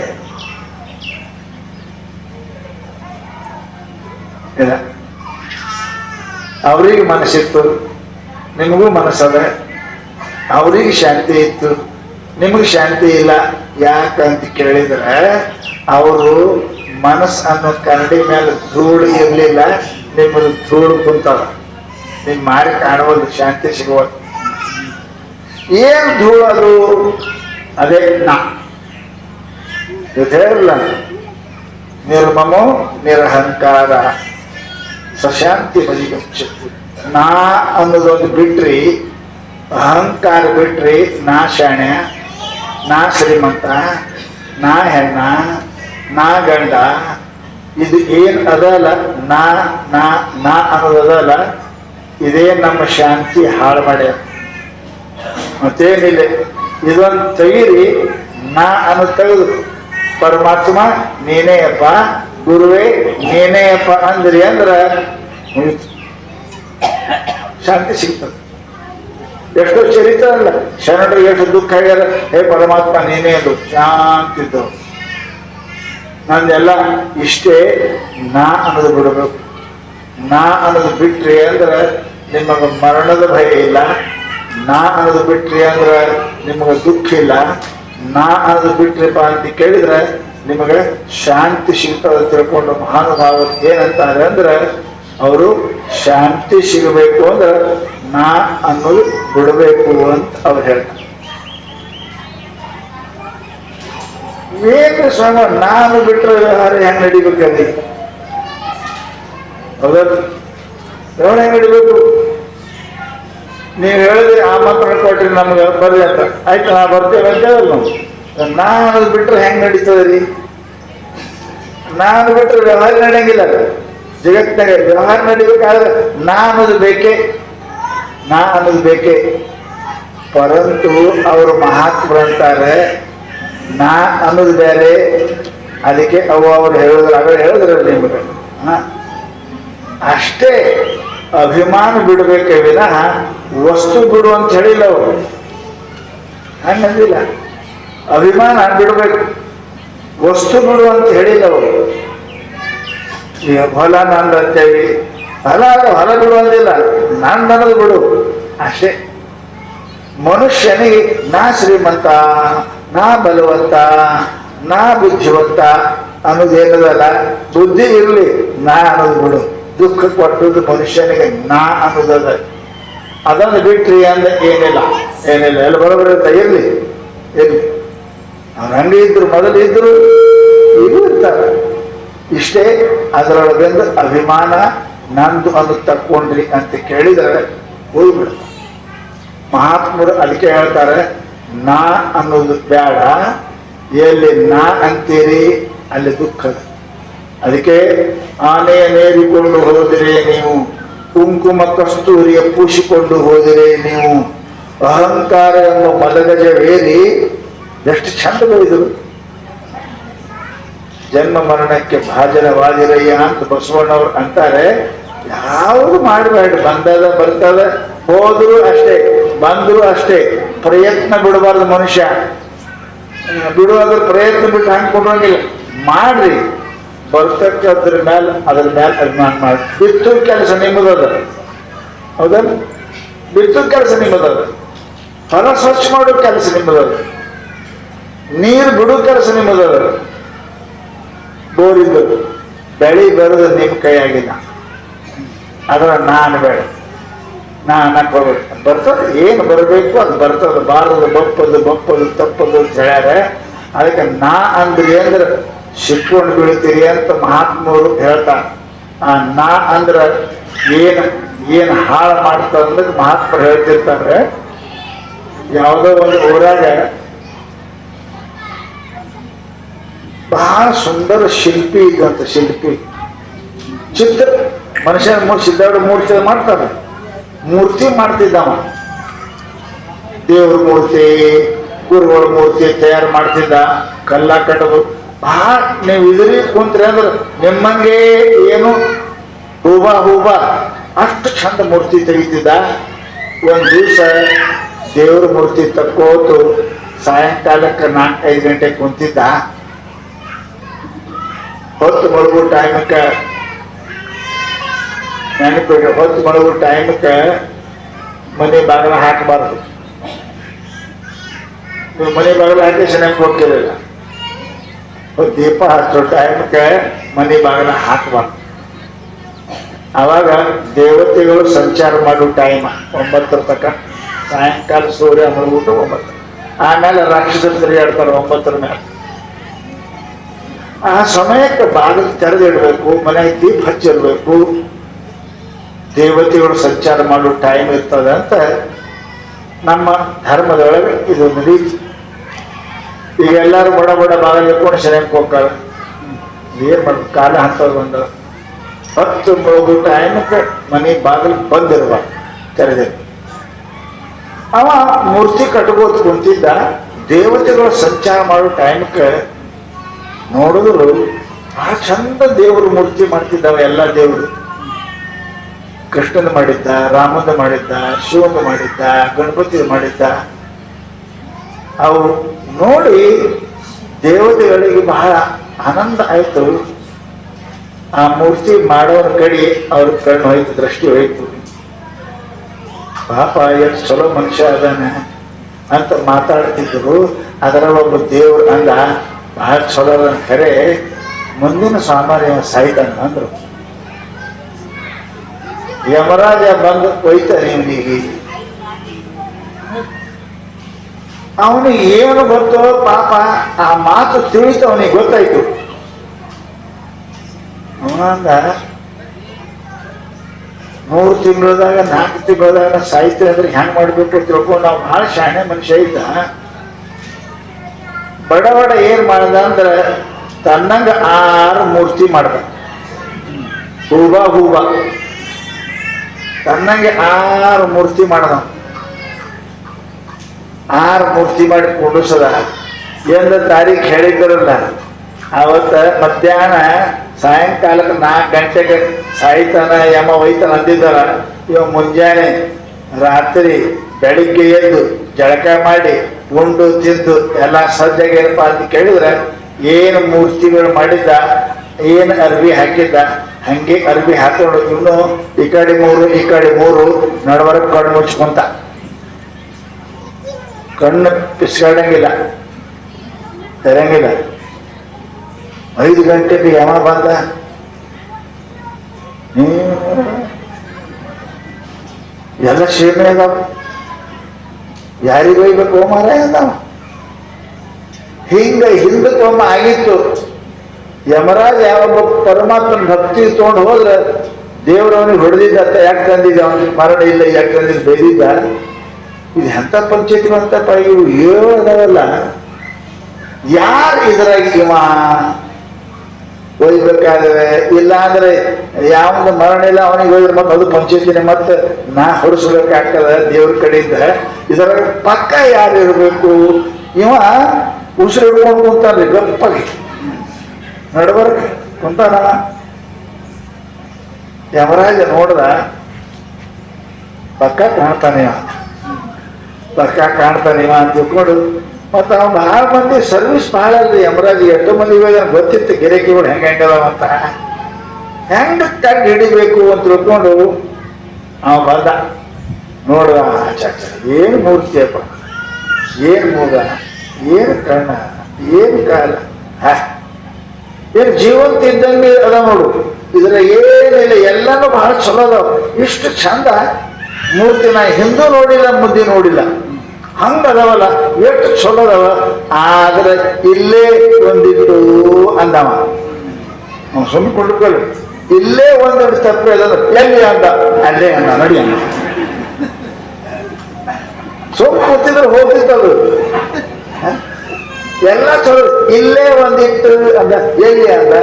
ಇಲ್ಲ, ಅವ್ರಿಗೆ ಮನಸ್ಸಿತ್ತು, ನಿಮಗೂ ಮನಸ್ಸದ. ಅವ್ರಿಗೆ ಶಾಂತಿ ಇತ್ತು, ನಿಮಗೆ ಶಾಂತಿ ಇಲ್ಲ. ಯಾಕಂತ ಕೇಳಿದ್ರೆ ಅವರು ಮನಸ್ಸು ಅನ್ನೋ ಕನ್ನಡಿ ಮೇಲೆ ಧೂಳು ಇರ್ಲಿಲ್ಲ, ನಿಮ್ಮದು ಧೂಳು ಕುಂತಾವ. ನಿಮ್ ಮಾರಿ ಕಾಣುವುದು, ಶಾಂತಿ ಸಿಗುವುದು. ಏನ್ ಧೂಳು ಅದು? ಅದೇ ನಾ ಹೇಳಿಲ್ಲ, ನಿರ್ಮಮೋ ನಿರಹಂಕಾರ ಸಶಾಂತಿ ಬದಿಗಚ್ಚು. ನಾ ಅನ್ನೋದೊಂದು ಬಿಟ್ರಿ, ಅಹಂಕಾರ ಬಿಟ್ರಿ, ನಾ ಶಾಣ್ಯ, ನಾ ಶ್ರೀಮಂತ, ನಾ ಹೆಣ್ಣ, ನಾ ಗಂಡ, ಇದು ಏನ್ ಅದಲ್ಲ, ನಾ ನಾ ನಾ ಅನ್ನೋದಲ್ಲ, ಇದೇ ನಮ್ಮ ಶಾಂತಿ ಹಾಳು ಮಾಡ್ಯ. ಮತ್ತೇನಿಲ್ಲ. ಇದೊಂದು ತೆಗೀರಿ, ನಾ ಅನ್ನೋದು ತೆಗೆದು ಪರಮಾತ್ಮ ನೀನೇ ಅಪ್ಪ, ಗುರುವೇ ನೀನೇ ಅಪ್ಪ ಅಂದ್ರಿ ಅಂದ್ರ ಶಾಂತಿ ಸಿಗ್ತದೆ. ಎಷ್ಟೋ ಚರಿತ್ರ ಅಲ್ಲ, ಶರಣರಿಗೆ ಎಷ್ಟು ದುಃಖ ಆಗ್ಯಾರ, ಹೇ ಪರಮಾತ್ಮ ನೀನೇ ಅದು ಶಾಂತಿ ಇದ್ದವು. ನಂದೆಲ್ಲ ಇಷ್ಟೇ, ನಾ ಅನ್ನೋದು ಬಿಡಬೇಕು. ನಾ ಅನ್ನೋದು ಬಿಟ್ರಿ ಅಂದ್ರೆ ನಿಮಗ ಮರಣದ ಭಯ ಇಲ್ಲ. ನಾ ಅನ್ನೋದು ಬಿಟ್ರಿ ಅಂದ್ರೆ ನಿಮಗ ದುಃಖ ಇಲ್ಲ. ನಾ ಅನ್ನೋದು ಬಿಟ್ರಿಪ್ಪ ಅಂತ ಕೇಳಿದ್ರೆ ನಿಮಗೆ ಶಾಂತಿ ಸಿಗ್ತದೆ ತಿಳ್ಕೊಂಡು ಮಹಾನುಭಾವರು ಏನಂತಾರೆ ಅಂದ್ರೆ, ಅವರು ಶಾಂತಿ ಸಿಗಬೇಕು ಅಂದ್ರೆ ನಾ ಅನ್ನೋದು ಬಿಡಬೇಕು ಅಂತ ಅವ್ರು ಹೇಳ್ತಾರೆ. ಏನು ಶ್ರಮ, ನಾನು ಬಿಟ್ಟರೆ ವ್ಯವಹಾರ ಹೆಂಗ್ ನಡಿಬೇಕಲ್ಲಿ? ಹೌದಲ್ಲ, ವ್ಯವಹಾರ ಹೆಂಗ್ ನಡಿಬೇಕು? ನೀವು ಹೇಳಿದ್ರೆ ಆ ಮಾತ್ರ ಕೊಟ್ರಿ ನಮ್ಗೆ ಬರ್ರಿ ಅಂತ, ಆಯ್ತು ನಾ ಬರ್ತೇವೆ ಅಂತ ಹೇಳಲ್ಲ. ನಾನು ಬಿಟ್ರೆ ಹೆಂಗ್ ನಡೀತದೆ ರೀ? ನಾನು ಬಿಟ್ರೆ ವ್ಯವಹಾರ ನಡೆಯಂಗಿಲ್ಲ. ಜಗತ್ತಿನಾಗ ವ್ಯವಹಾರ ನಡಿಬೇಕಾದ್ರೆ ನಾ ಅನ್ನೋದು ಬೇಕೇ, ನಾ ಅನ್ನೋದು ಬೇಕೇ. ಪರಂತು ಅವರು ಮಹಾತ್ಮರಂತಾರೆ ನಾ ಅನ್ನೋದು ಬೇರೆ. ಅದಕ್ಕೆ ಅವ್ರು ಹೇಳಿದ್ರು, ಅವಾಗ ಹೇಳಿದ್ರು ನಿಮ್ಗೆ ಅಷ್ಟೇ ಅಭಿಮಾನ ಬಿಡಬೇಕೇ ವಿನಃ ವಸ್ತು ಬಿಡು ಅಂತ ಹೇಳಿಲ್ಲ ಅವರು. ಹಂಗಂದಿಲ್ಲ, ಅಭಿಮಾನ ಬಿಡಬೇಕು, ವಸ್ತು ಬಿಡು ಅಂತ ಹೇಳಿಲ್ಲ ಅವರು. ಈಗ ಹೊಲ ನಂದು ಅಂತೇಳಿ ಹೊಲ ಬಿಡು ಅಂದಿಲ್ಲ, ನಂದನ್ನೋದು ಬಿಡು ಅಷ್ಟೇ. ಮನುಷ್ಯನಿಗೆ ನಾ ಶ್ರೀಮಂತ, ನಾ ಬಲವಂತ, ನಾ ಬುದ್ಧಿವಂತ ಅನ್ನೋದೇನದಲ್ಲ, ಬುದ್ಧಿ ಇರಲಿ, ನಾ ಅನ್ನೋದು ಬಿಡು. ದುಃಖ ಕೊಟ್ಟದ್ದು ಮನುಷ್ಯನಿಗೆ ನಾ ಅನ್ನೋದದ. ಅದನ್ನು ಬಿಟ್ರಿ ಅಂದ್ರೆ ಏನಿಲ್ಲ, ಏನಿಲ್ಲ, ಎಲ್ಲ ಬರೋಬರ ಇರ್ಲಿ ಇರ್ಲಿ. ಅವ್ರು ಹಂಗೆ ಇದ್ರು, ಮೊದಲು ಇದ್ರು, ಈಗೂ ಇರ್ತಾರೆ. ಇಷ್ಟೇ. ಅದರೊಳಗಿಂದ ಅಭಿಮಾನ ನಂದು ಅನ್ನೋದು ತಕ್ಕೊಂಡ್ರಿ ಅಂತ ಕೇಳಿದರೆ ಹೋಗ್ಬಿಡ. ಮಹಾತ್ಮರು ಅದಕ್ಕೆ ಹೇಳ್ತಾರೆ, ನಾ ಅನ್ನೋದು ಬೇಡ, ಎಲ್ಲಿ ನಾ ಅಂತೀರಿ ಅಲ್ಲಿ ದುಃಖ. ಅದಕ್ಕೆ ಆನೆಯನ್ನೇರಿಕೊಂಡು ಹೋದರೆ ನೀವು, ಕುಂಕುಮ ಕಸ್ತೂರಿಯ ಪೂಸಿಕೊಂಡು ಹೋದರೆ ನೀವು, ಅಹಂಕಾರ ಎಂಬ ಮಲಗಜವೇರಿ. ಎಷ್ಟು ಚಂದ ಬೈದರು. ಜನ್ಮ ಮರಣಕ್ಕೆ ಭಾಜನವಾದಿರಯ್ಯ ಅಂತ ಬಸವಣ್ಣವ್ರು ಅಂತಾರೆ. ಯಾವುದು ಮಾಡಬೇಡ, ಬಂದದ ಬರ್ತದ, ಹೋದ್ರು ಅಷ್ಟೇ, ಬಂದ್ರು ಅಷ್ಟೇ. ಪ್ರಯತ್ನ ಬಿಡಬಾರ್ದು ಮನುಷ್ಯ. ಬಿಡುವಾದ್ರೆ ಪ್ರಯತ್ನ ಬಿಟ್ಟು ಹಂಗೆ ಕೊಡೋಂಗಿಲ್ಲ. ಮಾಡ್ರಿ, ಬರ್ತಕ್ಕದ್ರ ಮೇಲೆ ಅದ್ರ ಮೇಲೆ ಅಭಿಮಾನ ಮಾಡಿ. ಬಿತ್ತು ಕೆಲಸ ನಿಮ್ಮದದ, ಹೌದಲ್ಲ? ಬಿತ್ತು ಕೆಲಸ ನಿಮ್ಮದದ. ಹೊಲ ಸ್ವಚ್ಛ ಮಾಡೋ ಕೆಲಸ ನಿಮ್ಮದದ. ನೀರು ಬಿಡೋ ಕೆಲಸ ನಿಮ್ಮದದ. ಬೋರಿದ್ದು ಬೆಳಿ ಬರೋದು ನಿಮ್ಮ ಕೈಯಾಗಿಲ್ಲ. ಅದರ ನಾನು ಬೇಡ, ನಾ ಅನ್ನಕೋಬೇಕು. ಬರ್ತದೆ, ಏನು ಬರಬೇಕು ಅದು ಬರ್ತದೆ. ಬಾರದು ಬಪ್ಪದು ತಪ್ಪದು ಅಂತ ಹೇಳ್ಯಾರ. ಅದಕ್ಕೆ ನಾ ಅಂದ್ರಿ ಅಂದ್ರೆ ಸಿಕ್ಕೊಂಡು ಬೀಳ್ತೀರಿ ಅಂತ ಮಹಾತ್ಮರು ಹೇಳ್ತಾರೆ. ಆ ನಾ ಅಂದ್ರ ಏನು ಹಾಳು ಮಾಡ್ತಂದ್ರೆ ಮಹಾತ್ಮರು ಹೇಳ್ತಿರ್ತಾರೆ. ಯಾವುದೋ ಒಂದು ಊರಾಗ ಬಹಳ ಸುಂದರ ಶಿಲ್ಪಿ ಇದ್ದಂತ. ಶಿಲ್ಪಿ ಚಿತ್ರ ಮನುಷ್ಯನ ಸಿದ್ಧಾರ್ಥ ಮೂರ್ತಿ ಮಾಡ್ತಾರೆ. ಮೂರ್ತಿ ಮಾಡ್ತಿದ್ದವ, ದೇವ್ರ ಮೂರ್ತಿ, ಗುರುಗಳ ಮೂರ್ತಿ ತಯಾರು ಮಾಡ್ತಿದ್ದ. ಕಲ್ಲ ಕಟ್ಟೋದು ಬಹಳ. ನೀವು ಇದ್ರಿ ಕುಂತ್ರಿ ಅಂದ್ರೆ ನಿಮ್ಮಂಗೆ ಏನು ಹೂಬಾ ಅಷ್ಟು ಚಂದ ಮೂರ್ತಿ ತೆಗಿತಿದ್ದ. ಒಂದು ದಿವಸ ದೇವ್ರ ಮೂರ್ತಿ ತಕ್ಕೋತು ಸಾಯಂಕಾಲಕ್ಕೆ 4-5 ಗಂಟೆಗೆ ಕುಂತಿದ್ದ. ಹೊತ್ತು ಮಳಗು ಟೈಮಕ್ಕೆ ನೆನಪಿಡ್ರಿ, ಹೊತ್ತು ಮಳಗು ಟೈಮಕ್ಕೆ ಮನೆ ಬಾಗಿಲ ಹಾಕಬಾರ್ದು. ನೀವು ಮನೆ ಬಾಗಿಲ ಹಾಕಿ ಚೆನ್ನಾಗಿ ಹೋಗ್ತಿರಲಿಲ್ಲ. ದೀಪ ಹಚ್ಚೋ ಟೈಮಕ್ಕೆ ಮನೆ ಬಾಗಿಲ ಹಾಕಬಾರ್ದು. ಆವಾಗ ದೇವತೆಗಳು ಸಂಚಾರ ಮಾಡೋ ಟೈಮ್ 9 ತನಕ, ಸಾಯಂಕಾಲ ಸೂರ್ಯ ಮುಳುಗ್ಬಿಟ್ಟು 9. ಆಮೇಲೆ ರಾಕ್ಷಸರು ತಿರುಗಾಡ್ತಾರೆ 9 ಮೇಲೆ. ಆ ಸಮಯಕ್ಕೆ ಬಾಗಿಲು ತೆರೆದಿಡ್ಬೇಕು, ಮನೆಗೆ ದೀಪ ಹಚ್ಚಿರ್ಬೇಕು, ದೇವತೆಗಳು ಸಂಚಾರ ಮಾಡೋ ಟೈಮ್ ಇರ್ತದೆ ಅಂತ ನಮ್ಮ ಧರ್ಮದೊಳಗೆ ಇದೊಂದು ರೀತಿ. ಈಗ ಎಲ್ಲರೂ ಬಡ ಬಡ ಬಾಗಿಲು ಇಟ್ಕೊಂಡು ಶರಣಕ್ಕೆ ಹೋಗ್ತಾರೆ. ಏನ್ ಮಾಡ್ಬೇಕು, ಕಾಲ ಹಂತವ್ರು ಬಂದ 10 ಮುಳುಗು ಟೈಮಕ್ಕೆ ಮನೆ ಬಾಗಿಲು ಬಂದಿರ್ಬಾರ್ದು, ತೆರೆದಿರ್. ಅವ ಮೂರ್ತಿ ಕಟ್ಕೋತ ಕುಂತಿದ್ದ. ದೇವತೆಗಳು ಸಂಚಾರ ಮಾಡೋ ಟೈಮಕ್ಕೆ ನೋಡಿದ್ರು ಬಹಳ ಚಂದ ದೇವರು ಮೂರ್ತಿ ಮಾಡ್ತಿದ್ದಾವೆ. ಎಲ್ಲ ದೇವರು, ಕೃಷ್ಣನ ಮಾಡಿದ್ದ, ರಾಮಂದ ಮಾಡಿದ್ದ, ಶಿವಂದ ಮಾಡಿದ್ದ, ಗಣಪತಿ ಮಾಡಿದ್ದ. ಅವು ನೋಡಿ ದೇವತೆಗಳಿಗೆ ಬಹಳ ಆನಂದ ಆಯ್ತು. ಆ ಮೂರ್ತಿ ಮಾಡೋರ ಕಡೆ ಅವ್ರ ಕಣ್ಣು ಹೋಯ್ತು, ದೃಷ್ಟಿ ಹೋಯ್ತು. ಪಾಪ ಎಷ್ಟು ಚಲೋ ಮನುಷ್ಯ ಅದಾನೆ ಅಂತ ಮಾತಾಡ್ತಿದ್ರು. ಅದರ ಒಬ್ಬ ದೇವ್ರು ಅಂದ, ಬಹಳ ಚಲೋ ಖರೆ, ಮುಂದಿನ ಸೋಮವಾರ ಸಾಯ್ತಾನ ಅಂದ್ರು. ಯಮರಾಜ ಬಂದು ಒಯ್ತಾನೆ ಇವನಿಗೆ. ಅವನಿಗೆ ಏನು ಗೊತ್ತೋ ಪಾಪ, ಆ ಮಾತು ತಿಳಿತು, ಅವನಿಗೆ ಗೊತ್ತಾಯ್ತು. ಅವನಂದ 3 ತಿಂಗಳದಾಗ 4 ತಿಂಗಳದಾಗ ಸಾಹಿತ್ಯ ಅಂದ್ರೆ ಹೆಂಗ್ ಮಾಡ್ಬೇಕು ತಿಳ್ಕೊಂಡು ನಾವು ಬಹಳ ಶಾಣೆ ಮನುಷ್ಯ ಇದ್ದ. ಬಡ ಬಡ ಏನ್ ಮಾಡ್ದ ಅಂದ್ರೆ ತನ್ನಂಗ 6 ಮೂರ್ತಿ ಮಾಡ್ದ. ಹೂವ ತನ್ನಂಗೆ 6 ಮೂರ್ತಿ ಮಾಡ್ದ. 6 ಮೂರ್ತಿ ಮಾಡಿ ಕುಂಡಿಸದ. ಏನು ತಾರೀಖು ಹೇಳಿದ್ರಲ್ಲ, ಅವತ್ತ ಮಧ್ಯಾಹ್ನ ಸಾಯಂಕಾಲಕ್ಕೆ 4 ಗಂಟೆಗೆ ಸಾಯ್ತಾನ ಯಮ ಒಯ್ತಾನ ಅಂದಿದ್ದಾರ. ಇವ ಮುಂಜಾನೆ ರಾತ್ರಿ ಬೆಳಿಗ್ಗೆ ಎದ್ದು ಜಳಕ ಮಾಡಿ ಉಂಡು ತಿಂದು ಎಲ್ಲ ಸಜ್ಜಾಗೇನಪ್ಪ ಅಂತ ಕೇಳಿದ್ರೆ, ಏನು ಮೂರ್ತಿಗಳು ಮಾಡಿದ್ದ, ಏನು ಅರ್ಬಿ ಹಾಕಿದ್ದ, ಹಂಗೆ ಅರ್ಬಿ ಹಾಕೊಂಡು ಇನ್ನು ಈ ಕಡೆ 3 ಈ ಕಡೆ 3 ನಡವರ್ಕ್ ಕಣ್ಣು ಮುಚ್ಕೊಂತ, ಕಣ್ಣು ಪಿಸ್ಕಾಡಂಗಿಲ್ಲ, ತೆರಂಗಿಲ್ಲ. 5 ಗಂಟೆಗೆ ಯಮ ಬಂದ. ಎಲ್ಲ ಶೇಮೆ ಅದಾವ, ಯಾರಿಗೂ ಒಯ್ಬೇಕು ಮಾರ ಅಂದಾವ. ಹಿಂದಕ್ಕೊಮ್ಮ ಆಗಿತ್ತು. ಯಮರಾಜ ಯಾವೊಬ್ಬ ಪರಮಾತ್ಮನ ಭಕ್ತಿ ತಗೊಂಡು ಹೋದ್ರೆ ದೇವ್ರವನಿಗೆ ಹೊಡೆದಿದ್ದ. ಯಾಕೆ ತಂದಿದ್ದ, ಅವನಿಗೆ ಮರಣ ಇಲ್ಲ, ಯಾಕೆ ತಂದಿದ್ದು ಬೈದಿದ್ದ. ಇದು ಎಂಥ ಪಂಚಾಯತಿ ಬಂತಪ್ಪ, ಇವು ಅದಾವಲ್ಲ, ಯಾರು ಇದ್ರಾಗ ಇವ ಒಯ್ಬೇಕಾದ್ರೆ, ಇಲ್ಲ ಅಂದ್ರೆ ಯಾವ್ದು ಮರಣ ಇಲ್ಲ ಅವನಿಗೆ ಹೋದ್ರೆ ಮತ್ತೆ ಅದು ಪಂಚಾಯತಿನೇ ಮತ್ತೆ ನಾ ಹೊಡಿಸ್ಬೇಕಾಗ್ತದ ದೇವ್ರ ಕಡೆಯಿಂದ. ಇದರ ಪಕ್ಕ ಯಾರು ಇರಬೇಕು? ಇವ ಉಸಿರು ಹಿಡ್ಕೊಂಡು ಕುಂತಾನ್ರಿ ಗಪ್ಪಗೆ, ನಡಬರ್ಕ ಕುಂತಾನ. ಯಮರಾಜ ನೋಡ್ದ, ಪಕ್ಕ ಕಾಣ್ತಾನೆ ಅಂತ ತಿಳ್ಕೊಂಡು. ಮತ್ತು ಅವ್ನು ಬಹಳ ಮಂದಿ ಸರ್ವಿಸ್ ಬಹಳ ಅಲ್ರಿ ಯಮರಾಜ್. ಎಷ್ಟೋ ಮಂದಿ ಗೊತ್ತಿತ್ತು ಗಿರಾಕಿಗಳು ಹೆಂಗದಾವ ಅಂತ, ಹೆಂಗ ಕಂಡು ಹಿಡಿಬೇಕು ಅಂತ ತಿಳ್ಕೊಂಡು ಅವ ಬಂದ. ನೋಡುವ, ಏನು ಮೂರ್ತಿಯಪ್ಪ, ಏನು ಮೂಗ, ಏನು ಕಣ್ಣ, ಏನು ಕಾಲ, ಏನು ಜೀವಂತ ಇದ್ದಂಗೆ ಅದ ನೋಡು. ಇದ್ರ ಏನಿಲ್ಲ, ಎಲ್ಲನೂ ಬಹಳ ಚಲೋ ಅದಾವ. ಇಷ್ಟು ಚಂದ ಮೂರ್ತಿ ನಾ ಹಿಂದೂ ನೋಡಿಲ್ಲ, ಮುದ್ದೆ ನೋಡಿಲ್ಲ, ಹಂಗದವಲ್ಲ, ಎಷ್ಟು ಚಲೋ ಅದಾವ. ಆದ್ರೆ ಇಲ್ಲೇ ಒಂದಿಟ್ಟು ಅಂದವ. ನಾವು ಸುಮ್ಮನೆ ಕೊಂಡ್ಕೊಳ್ಳಿ, ಇಲ್ಲೇ ಒಂದೆರಡು ತಪ್ಪು ಅದ. ಎಲ್ಲಿ ಅಂದ, ಅಲ್ಲೇ ಅಂದ, ನಡಿ ಅಂದ. ಸುಮ್ಮ ಕೂತಿದ್ರೆ ಹೋಗ್ತಿತ್ತದು. ಎಲ್ಲ ಚಲೋ, ಇಲ್ಲೇ ಒಂದಿಟ್ಟು ಅಂದ, ಎಲ್ಲಿ ಅಂದ,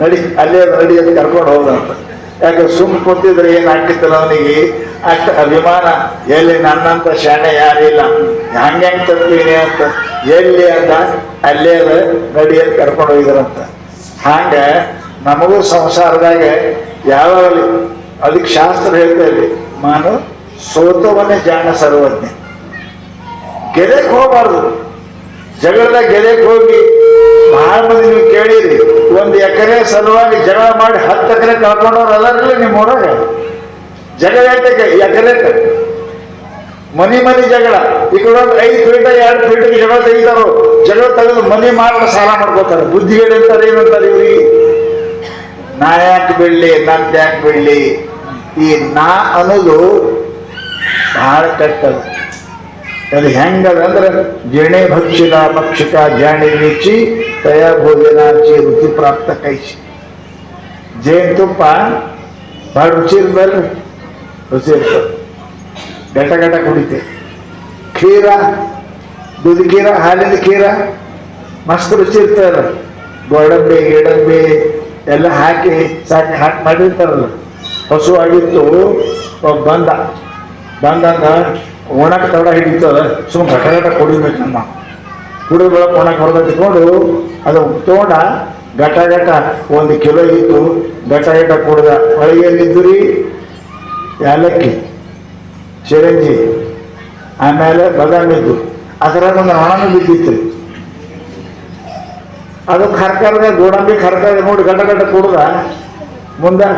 ನಡಿ ಅಲ್ಲೇ ನಡಿ ಅಂತ ಕರ್ಕೊಂಡು ಹೋದಂತ. ಯಾಕೆ ಸುಮ್ಮ ಕೂತಿದ್ರೆ ಏನಾಗ್ತಿತ್ತಲ್ಲ ಅವನಿಗೆ ಅಷ್ಟು ಅಭಿಮಾನ. ಎಲ್ಲಿ ನನ್ನಂತ ಶಾಣೆ ಯಾರಿಲ್ಲ, ಹಂಗೆ ತರ್ತೀನಿ ಅಂತ. ಎಲ್ಲಿ ಅಂದ, ಅಲ್ಲೇ ಅದ, ನಡಿ ಅಂತ ಕರ್ಕೊಂಡು ಹೋಗಿದ್ರಂತ. ಹಂಗ ನಮಗೂ ಸಂಸಾರದಾಗ ಯಾವಾಗಲಿ ಅದಕ್ಕೆ ಶಾಸ್ತ್ರ ಹೇಳ್ತಾರೆ, ಮಾನು ಸೋತವನೇ ಜಾಣ ಸರ್ವಜ್ಞ. ಗೆದೆಗೆ ಹೋಗಬಾರ್ದು. ಜಗಳದಾಗ ಗೆದೆಗೆ ಹೋಗಿ ಬಹಳ ಮಂದಿ ನೀವು ಕೇಳಿರಿ, 1 ಎಕರೆ ಸಲುವಾಗಿ ಜಗಳ ಮಾಡಿ 10 ಎಕರೆ ಕಳ್ಕೊಂಡವ್ರು ಅದರಲ್ಲ ನಿಮ್ಮ ಊರಾಗ. ಜಗಳ ಎಕರೆ ಮನಿ ಜಗಳ. ಈ ಕಡೆ 5 ಫೀಟ್ 2 ಫೀಟ್ಗೆ ಜಗಳ ತೆಗಿತಾರೋ, ಜಗಳ ತೆಗೆದು ಮನಿ ಮಾಡಿ ಸಾಲ ಮಾಡ್ಕೋತಾರೆ. ಬುದ್ಧಿಗಳು ಅಂತಾರೆ, ಏನಂತಾರೆ ಇವ್ರಿಗೆ, ನಾ ಯಾಕೆ ಬಿಡ್ಲಿ, ನಂದು ಯಾಕೆ ಬಿಡ್ಲಿ. ಈ ನಾ ಅನ್ನೋದು ಬಹಳ ಕೆಟ್ಟದು. ಅದು ಹೆಂಗದಂದ್ರೆ, ಗಿಣೆ ಭಕ್ಷಿಕ ಭಕ್ಷಿಕ ಜಾಣಿ ರುಚಿ ತಯ ಭೋಜನಾಚಿ ರುಚಿ ಪ್ರಾಪ್ತ ಕೈಸಿ. ಜೇನುತುಪ್ಪ ಭಾಳ ರುಚಿ ಇರ್ಬಲ್ರಿ, ರುಚಿ ಇರ್ತದೆ, ಗಟ ಕುಡಿತೆ. ಖೀರ, ದುಡ್ಡು ಖೀರ, ಹಾಲಿನ ಖೀರ ಮಸ್ತ್ ರುಚಿ ಇರ್ತದಲ್ಲ. ಗೋಡಂಬಿ ಗಿಡಂಬಿ ಎಲ್ಲ ಹಾಕಿ ಮಾಡಿರ್ತಾರಲ್ಲ. ಹಸು ಆಗಿತ್ತು, ಒಬ್ಬ ಬಂದಂಗ ಒಣಕ್ಕೆ ತಡ ಹಿಡಿತದ, ಸುಮ್ಮ ಘಟ ಕುಡಿಬೇಕು. ನಮ್ಮ ಕುಡಿದ ಬೆಳಕು ಒಣಕ್ಕೆ ಹೊರಗಿಟ್ಕೊಂಡು ಅದು ತೋಡ ಘಟ 1 ಕಿಲೋ ಇತ್ತು. ಘಟ ಕುಡ್ದ. ಒಳಗೇನಿದ್ದು ರೀ, ಏಲಕ್ಕಿ, ಚಿರಂಜಿ, ಆಮೇಲೆ ಬಾದಾಮಿ ಇದ್ದು. ಅದರಾಗ ಒಂದು ಹಣನೂ ಬಿದ್ದಿತ್ತು. ಅದು ಕರ್ಕರ್ಗ ಗೋಡಂಬಿ ಕರ್ಕರ್ಗ ನೋಡಿ ಘಟ ಕುಡ್ದ. ಮುಂದೆ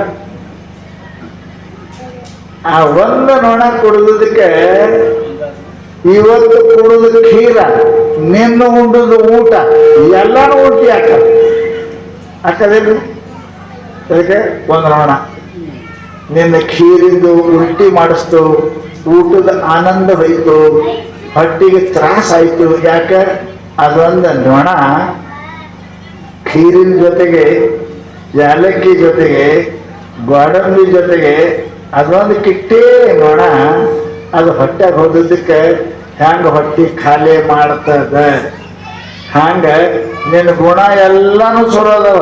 ಆ ಒಂದು ನೊಣ ಕುಡಿದಕ್ಕೆ ಇವತ್ತು ಕುಡಿದ ಖೀರ, ನಿನ್ನ ಉಂಡದ ಊಟ ಎಲ್ಲಾನು ಉಲ್ಟಿ ಹಾಕದೇನು. ಅದಕ್ಕೆ ಒಂದು ನೊಣ ನಿನ್ನ ಖೀರಿಂದು ಉಲ್ಟಿ ಮಾಡಿಸ್ತು, ಊಟದ ಆನಂದ ಹೋಯ್ತು, ಹೊಟ್ಟಿಗೆ ತ್ರಾಸ ಆಯ್ತು. ಯಾಕೆ? ಅದೊಂದು ನೊಣ ಖೀರಿನ ಜೊತೆಗೆ, ಏಲಕ್ಕಿ ಜೊತೆಗೆ, ಗೋಡಂಬಿ ಜೊತೆಗೆ ಅದೊಂದು ಕಿಟ್ಟೇ ನೊಣ ಅದು ಹೊಟ್ಟೆಗೆ ಹೋದಕ್ಕೆ ಹೆಂಗ ಹೊಟ್ಟಿ ಖಾಲಿ ಮಾಡ್ತದ, ಹಂಗ ನಿನ್ನ ಗುಣ ಎಲ್ಲಾನು ಸುರೋದವ.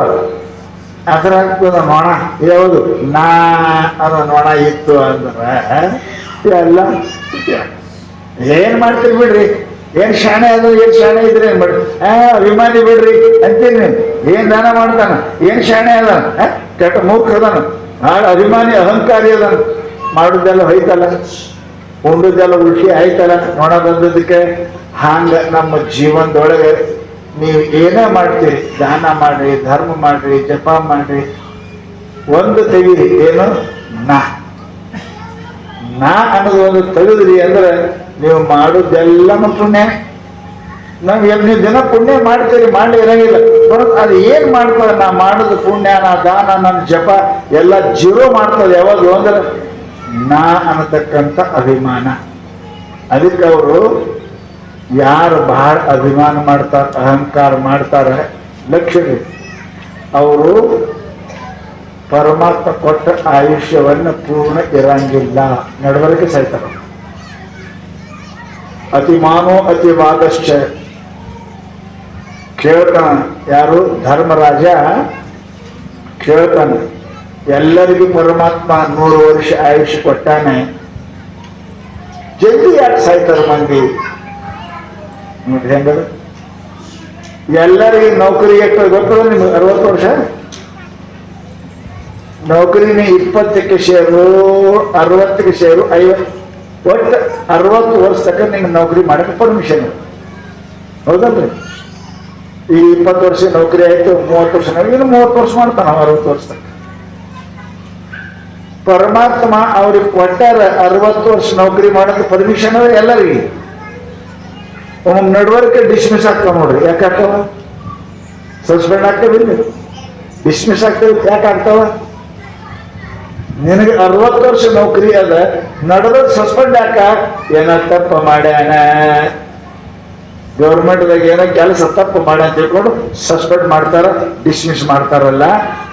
ಅದ್ರಾಗ ನೊಣ ಯಾವುದು ನಾ ಅನ್ನೋ ನೊಣ ಇತ್ತು ಅಂದ್ರೆ ಎಲ್ಲ ಏನ್ ಮಾಡ್ತೀರಿ ಬಿಡ್ರಿ. ಏನ್ ಶಾಣೆ ಅದು, ಏನ್ ಶಾಣೆ ಇದ್ರಿ ಏನ್ ಬಿಡ್ರಿ. ಅಭಿಮಾನಿ ಬಿಡ್ರಿ ಅಂತೀನಿ. ಏನ್ ದಾನ ಮಾಡ್ತಾನ, ಏನ್ ಶಾಣೆ ಅದಾನ, ಕೆಟ್ಟ ಮೂರ್ಖ ಅದಾನ, ಭಾಳ ಅಭಿಮಾನಿ ಅಹಂಕಾರಿ ಅದಾನ. ಮಾಡುದೆಲ್ಲ ಹೋಯ್ತಲ್ಲ, ಉಂಡುದೆಲ್ಲ ಉಲ್ಟಿ ಆಯ್ತಲ್ಲ ನೊಣ ಬಂದದಕ್ಕೆ. ಹಾಂಗ ನಮ್ಮ ಜೀವನದೊಳಗೆ ನೀವು ಏನೇ ಮಾಡ್ತೀರಿ, ದಾನ ಮಾಡ್ರಿ, ಧರ್ಮ ಮಾಡ್ರಿ, ಜಪ ಮಾಡ್ರಿ, ಒಂದು ತೆಗೀರಿ, ಏನು ನಾ ಅನ್ನೋದು ಒಂದು ತೆಗೆದ್ರಿ ಅಂದ್ರೆ ನೀವು ಮಾಡುದೆಲ್ಲನೂ ಪುಣ್ಯ. ನೀವು ದಿನ ಪುಣ್ಯ ಮಾಡ್ತೀರಿ, ಮಾಡಲಿ ಇರಂಗಿಲ್ಲ. ಅದು ಏನ್ ಮಾಡ್ತದೆ, ನಾ ಮಾಡೋದು ಪುಣ್ಯ, ನಾ ದಾನ, ನನ್ನ ಜಪ ಎಲ್ಲ ಜೀರೋ ಮಾಡ್ತದೆ. ಯಾವಾಗ ಅಂದ್ರೆ ನಾ ಅನ್ನತಕ್ಕಂಥ ಅಭಿಮಾನ. ಅದಕ್ಕೆ ಅವರು ಯಾರು ಬಹಳ ಅಭಿಮಾನ ಮಾಡ್ತಾರೆ, ಅಹಂಕಾರ ಮಾಡ್ತಾರೆ, ಲಕ್ಷ್ಯ ಅವರು ಪರಮಾತ್ಮ ಕೊಟ್ಟ ಆಯುಷ್ಯವನ್ನು ಪೂರ್ಣ ಇರಂಗಿಲ್ಲ, ನಡವಳಿಕೆ ಸಾಯ್ತಾರೆ. ಅತಿಮಾನೋ ಅತಿವಾದಶ್ಚ ಕೇಳ್ತಾನ. ಯಾರು? ಧರ್ಮರಾಜ ಕೇಳ್ತಾನ, ಎಲ್ಲರಿಗೂ ಪರಮಾತ್ಮ 100 ವರ್ಷ ಆಯುಷ್ಯ ಕೊಟ್ಟಾನೆ, ಜಲ್ದಿ ಯಾಕೆ ಸಾಯ್ತಾರ ಮಂದಿ ನೋಡ್ರಿ ಹೆಂಗದ. ಎಲ್ಲರಿಗೆ ನೌಕರಿ ಎಷ್ಟು ಗೊತ್ತದ ನಿಮ್ಗೆ? 60 ವರ್ಷ ನೌಕರಿನೇ 20ಕ್ಕೆ ಶೇರು, 60ಕ್ಕೆ ಶೇರು, 50, ಒಟ್ಟು 60 ವರ್ಷ ತಕ್ಕ ನಿಮ್ಗೆ ನೌಕರಿ ಮಾಡಕ್ಕೆ ಪರ್ಮಿಷನ್. ಹೌದಲ್ರಿ? ಈ 20 ವರ್ಷ ನೌಕರಿ ಆಯ್ತು, 30 ವರ್ಷ ಇನ್ನು 30 ವರ್ಷ ಮಾಡ್ತಾನ 60 ವರ್ಷ ತಕ್ಕ. ಪರಮಾತ್ಮ ಅವ್ರಿಗೆ ಕೊಟ್ಟಾರ 60 ವರ್ಷ ನೌಕರಿ ಮಾಡೋದು ಪರ್ಮಿಷನ್ ಅದ ಎಲ್ಲರಿಗೆ. ನಡವಳಿಕೆ ಡಿಸ್ಮಿಸ್ ಆಗ್ತಾವ ನೋಡ್ರಿ. ಯಾಕೆ ಆಗ್ತಾವ? ಸಸ್ಪೆಂಡ್ ಆಗ್ತಾವಿಲ್ಲ, ಡಿಸ್ಮಿಸ್ ಆಗ್ತಾವ. ಯಾಕೆ ಆಗ್ತಾವ? ನಿನಗೆ 60 ವರ್ಷ ನೌಕರಿ ಅದ, ನಡೆದ ಸಸ್ಪೆಂಡ್ ಯಾಕ? ಏನೋ ತಪ್ಪ ಮಾಡ್ಯಾನ, ಗೌರ್ಮೆಂಟ್ದಾಗ ಏನೋ ಕೆಲಸ ತಪ್ಪು ಮಾಡ ಅಂತ ತಿಳ್ಕೊಂಡು ಸಸ್ಪೆಂಡ್ ಮಾಡ್ತಾರ, ಡಿಸ್ಮಿಸ್ ಮಾಡ್ತಾರಲ್ಲ.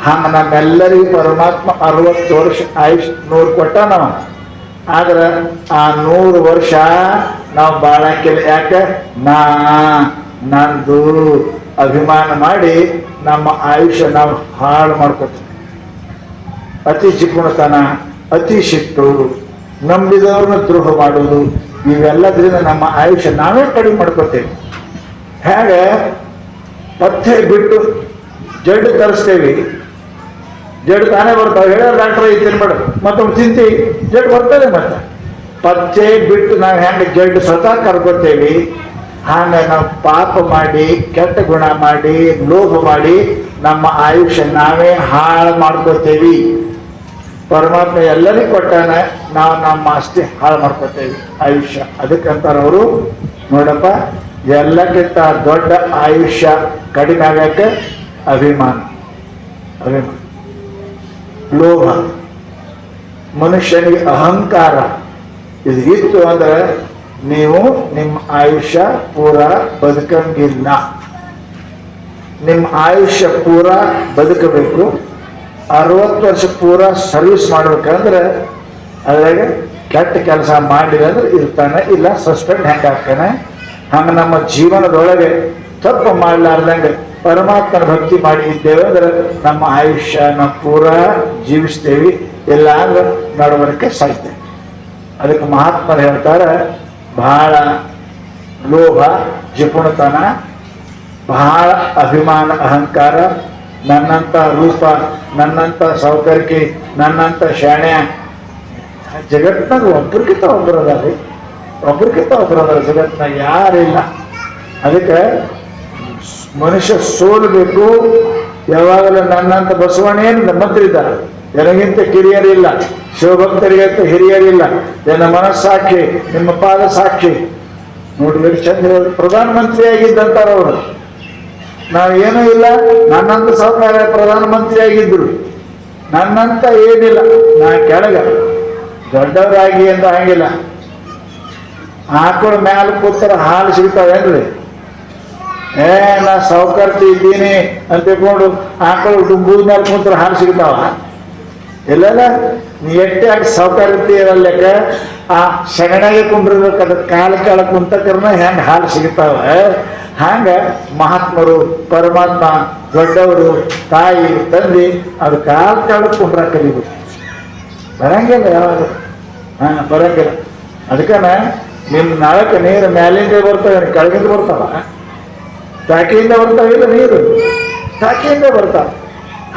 ಹಂಗ ನಮ್ಮೆಲ್ಲರಿಗೂ ಪರಮಾತ್ಮ 60 ವರ್ಷ ಆಯುಷ್ 100 ಕೊಟ್ಟ ನಾವು. ಆದ್ರೆ ಆ 100 ವರ್ಷ ನಾವು ಬಾಳಕ್ಕಿಲ್ಲ. ಯಾಕೆ? ನಂದು ಅಭಿಮಾನ ಮಾಡಿ ನಮ್ಮ ಆಯುಷ್ಯ ನಾವು ಹಾಳು ಮಾಡ್ಕೊತೀವಿ. ಅತಿ ಜಿಪುಣತನ, ಅತಿ ಸಿಟ್ಟು, ನಂಬಿದವ್ರನ್ನ ದ್ರೋಹ ಮಾಡುವುದು, ಇವೆಲ್ಲದ್ರಿಂದ ನಮ್ಮ ಆಯುಷ್ಯ ನಾವೇ ಕಡಿಮೆ ಮಾಡ್ಕೊತೇವೆ. ಹೇಗೆ? ಪಥ್ಯ ಬಿಟ್ಟು ಜಡ್ಡು ತರಿಸ್ತೇವೆ, ಜಡ್ ತಾನೇ ಬರ್ತಾವೆ. ಹೇಳೋ ಡಾಕ್ಟ್ರ್ ಐತಿ ತಿನ್ಬೇಡ, ಮತ್ತೊಂದು ತಿಂತಿ ಜಡ್ ಬರ್ತದೆ. ಮತ್ತೆ ಪಚ್ಚೆ ಬಿಟ್ಟು ನಾವು ಹೆಂಗೆ ಜಡ್ ಸ್ವತಃ ಕರ್ಕೊತೇವಿ, ಹಾಗೆ ನಾವು ಪಾಪ ಮಾಡಿ, ಕೆಟ್ಟ ಗುಣ ಮಾಡಿ, ಲೋಭ ಮಾಡಿ ನಮ್ಮ ಆಯುಷ್ಯ ನಾವೇ ಹಾಳು ಮಾಡ್ಕೋತೇವಿ. ಪರಮಾತ್ಮ ಎಲ್ಲರಿಗೂ ಕೊಟ್ಟಾನ, ನಾವು ನಮ್ಮ ಆಸ್ತಿ ಹಾಳು ಮಾಡ್ಕೋತೇವಿ ಆಯುಷ್ಯ. ಅದಕ್ಕಂತಾರ ಅವರು, ನೋಡಪ್ಪ, ಎಲ್ಲಕ್ಕಿಂತ ದೊಡ್ಡ ಆಯುಷ್ಯ ಕಡಿಮೆ ಆಗಕ್ಕೆ ಅಭಿಮಾನ, ಅಭಿಮಾನ, ಲೋಭ, ಮನುಷ್ಯನಿಗೆ ಅಹಂಕಾರ ಇದು ಇತ್ತು ಅಂದ್ರೆ ನೀವು ನಿಮ್ಮ ಆಯುಷ್ಯ ಪೂರ ಬದುಕಂಗಿಲ್ಲ. ನಿಮ್ಮ ಆಯುಷ್ಯ ಪೂರ ಬದುಕಬೇಕು. 60 ವರ್ಷ ಪೂರ ಸರ್ವಿಸ್ ಮಾಡ್ಬೇಕಂದ್ರೆ ಅದ್ರಾಗ ಕೆಟ್ಟ ಕೆಲಸ ಮಾಡಿಲ್ಲ ಅಂದ್ರೆ ಇರ್ತಾನೆ, ಇಲ್ಲ ಸಸ್ಪೆಂಡ್ ಹೆಂಗೆ ಆಗ್ತಾನೆ. ಹಂಗೆ ನಮ್ಮ ಜೀವನದೊಳಗೆ ತಪ್ಪು ಮಾಡಲಾರ್ದಂಗೆ ಪರಮಾತ್ಮನ ಭಕ್ತಿ ಮಾಡಿ ಇದ್ದೇವೆ ಅಂದ್ರೆ ನಮ್ಮ ಆಯುಷ್ಯ ನಾವು ಪೂರ ಜೀವಿಸ್ತೇವೆ, ಇಲ್ಲ ಅಂದ್ರೆ ನಡವಳಿಕೆ ಸಾಯ್ತೇವೆ. ಅದಕ್ಕೆ ಮಹಾತ್ಮರು ಹೇಳ್ತಾರೆ, ಬಹಳ ಲೋಭ, ಜಿಪುಣತನ, ಬಹಳ ಅಭಿಮಾನ, ಅಹಂಕಾರ, ನನ್ನಂತ ರೂಪ, ನನ್ನಂತ ಸೌಕರ್ಯಕ್ಕೆ, ನನ್ನಂತ ಶಾಣ್ಯ ಜಗತ್ನಾಗ ಒಬ್ರಿಗಿಂತ ಒಬ್ಬರು ಅದಾರಿ, ಒಬ್ರಿಗಿಂತ ಒಬ್ಬರು ಅದಾರ ಜಗತ್ನಾಗ, ಯಾರಿಲ್ಲ. ಅದಕ್ಕೆ ಮನುಷ್ಯ ಸೋಲ್ಬೇಕು. ಯಾವಾಗಲೂ ನನ್ನಂತ ಬಸವಣ್ಣೇನು ಮಂತ್ರಿ ಇದ್ದಾರೆ, ನನಗಿಂತ ಕಿರಿಯರಿಲ್ಲ, ಶಿವಭಕ್ತರಿಗಂತ ಹಿರಿಯರಿಲ್ಲ, ನನ್ನ ಮನಸ್ಸಾಕ್ಷಿ, ನಿಮ್ಮ ಪಾದ ಸಾಕ್ಷಿ. ನೋಡಿ ಚಂದ್ರ ಪ್ರಧಾನಮಂತ್ರಿ ಆಗಿದ್ದಂತಾರ ಅವರು. ನಾವೇನೂ ಇಲ್ಲ, ನನ್ನಂತ ಸರ್ಕಾರ ಪ್ರಧಾನಮಂತ್ರಿ ಆಗಿದ್ರು, ನನ್ನಂತ ಏನಿಲ್ಲ, ನಾ ಕೆಳಗ ದೊಡ್ಡವರಾಗಿ ಅಂತ ಹಂಗಿಲ್ಲ. ಆಕಳು ಮ್ಯಾಲ ಕೂತರ ಹಾಲು ಸಿಗ್ತಾವೇನ್ರಿ? ನಾ ಸೌಕರ್ತಿ ಇದ್ದೀನಿ ಅಂತ ತಿಳ್ಕೊಂಡು ಆಕಳು ಡುಂಬೂದ ಮೇಲೆ ಕೂತ್ರ ಹಾಲು ಸಿಗ್ತಾವ? ಇಲ್ಲಲ್ಲ, ನೀ ಎಟ್ಟೆ ಆಗಿ ಸೌಕರ್ಯತಿ ಇರಲ್ಲಕ್ಕ ಆ ಸಗಣಿಗೆ ಕುಂಡಿರ್ಬೇಕು, ಅದ ಕಾಲ ಕಾಲ ಕುಂತಕರ್ನ ಹೆಂಗೆ ಹಾಲು ಸಿಗ್ತಾವ. ಹಂಗ ಮಹಾತ್ಮರು, ಪರಮಾತ್ಮ, ದೊಡ್ಡವರು, ತಾಯಿ, ತಂದೆ ಅದು ಕಾಲ ಕಾಲ ಕುಂಡ್ರ ಕಲಿಬೇಕು. ಬರಂಗಿಲ್ಲ ಯಾವಾಗ, ಬರಂಗಿಲ್ಲ. ಅದಕ್ಕನ ನಿಮ್ಮ ನಾಳಕ್ಕೆ ನೀರು ಮ್ಯಾಲಿಂದ ಬರ್ತಾವೆ, ಕೆಳಗಿಂದ ಬರ್ತಾವ? ಟಾಕಿಯಿಂದ ಬರ್ತಾವಿಲ್ಲ ನೀರು, ಟಾಕಿಯಿಂದ ಬರ್ತಾವ.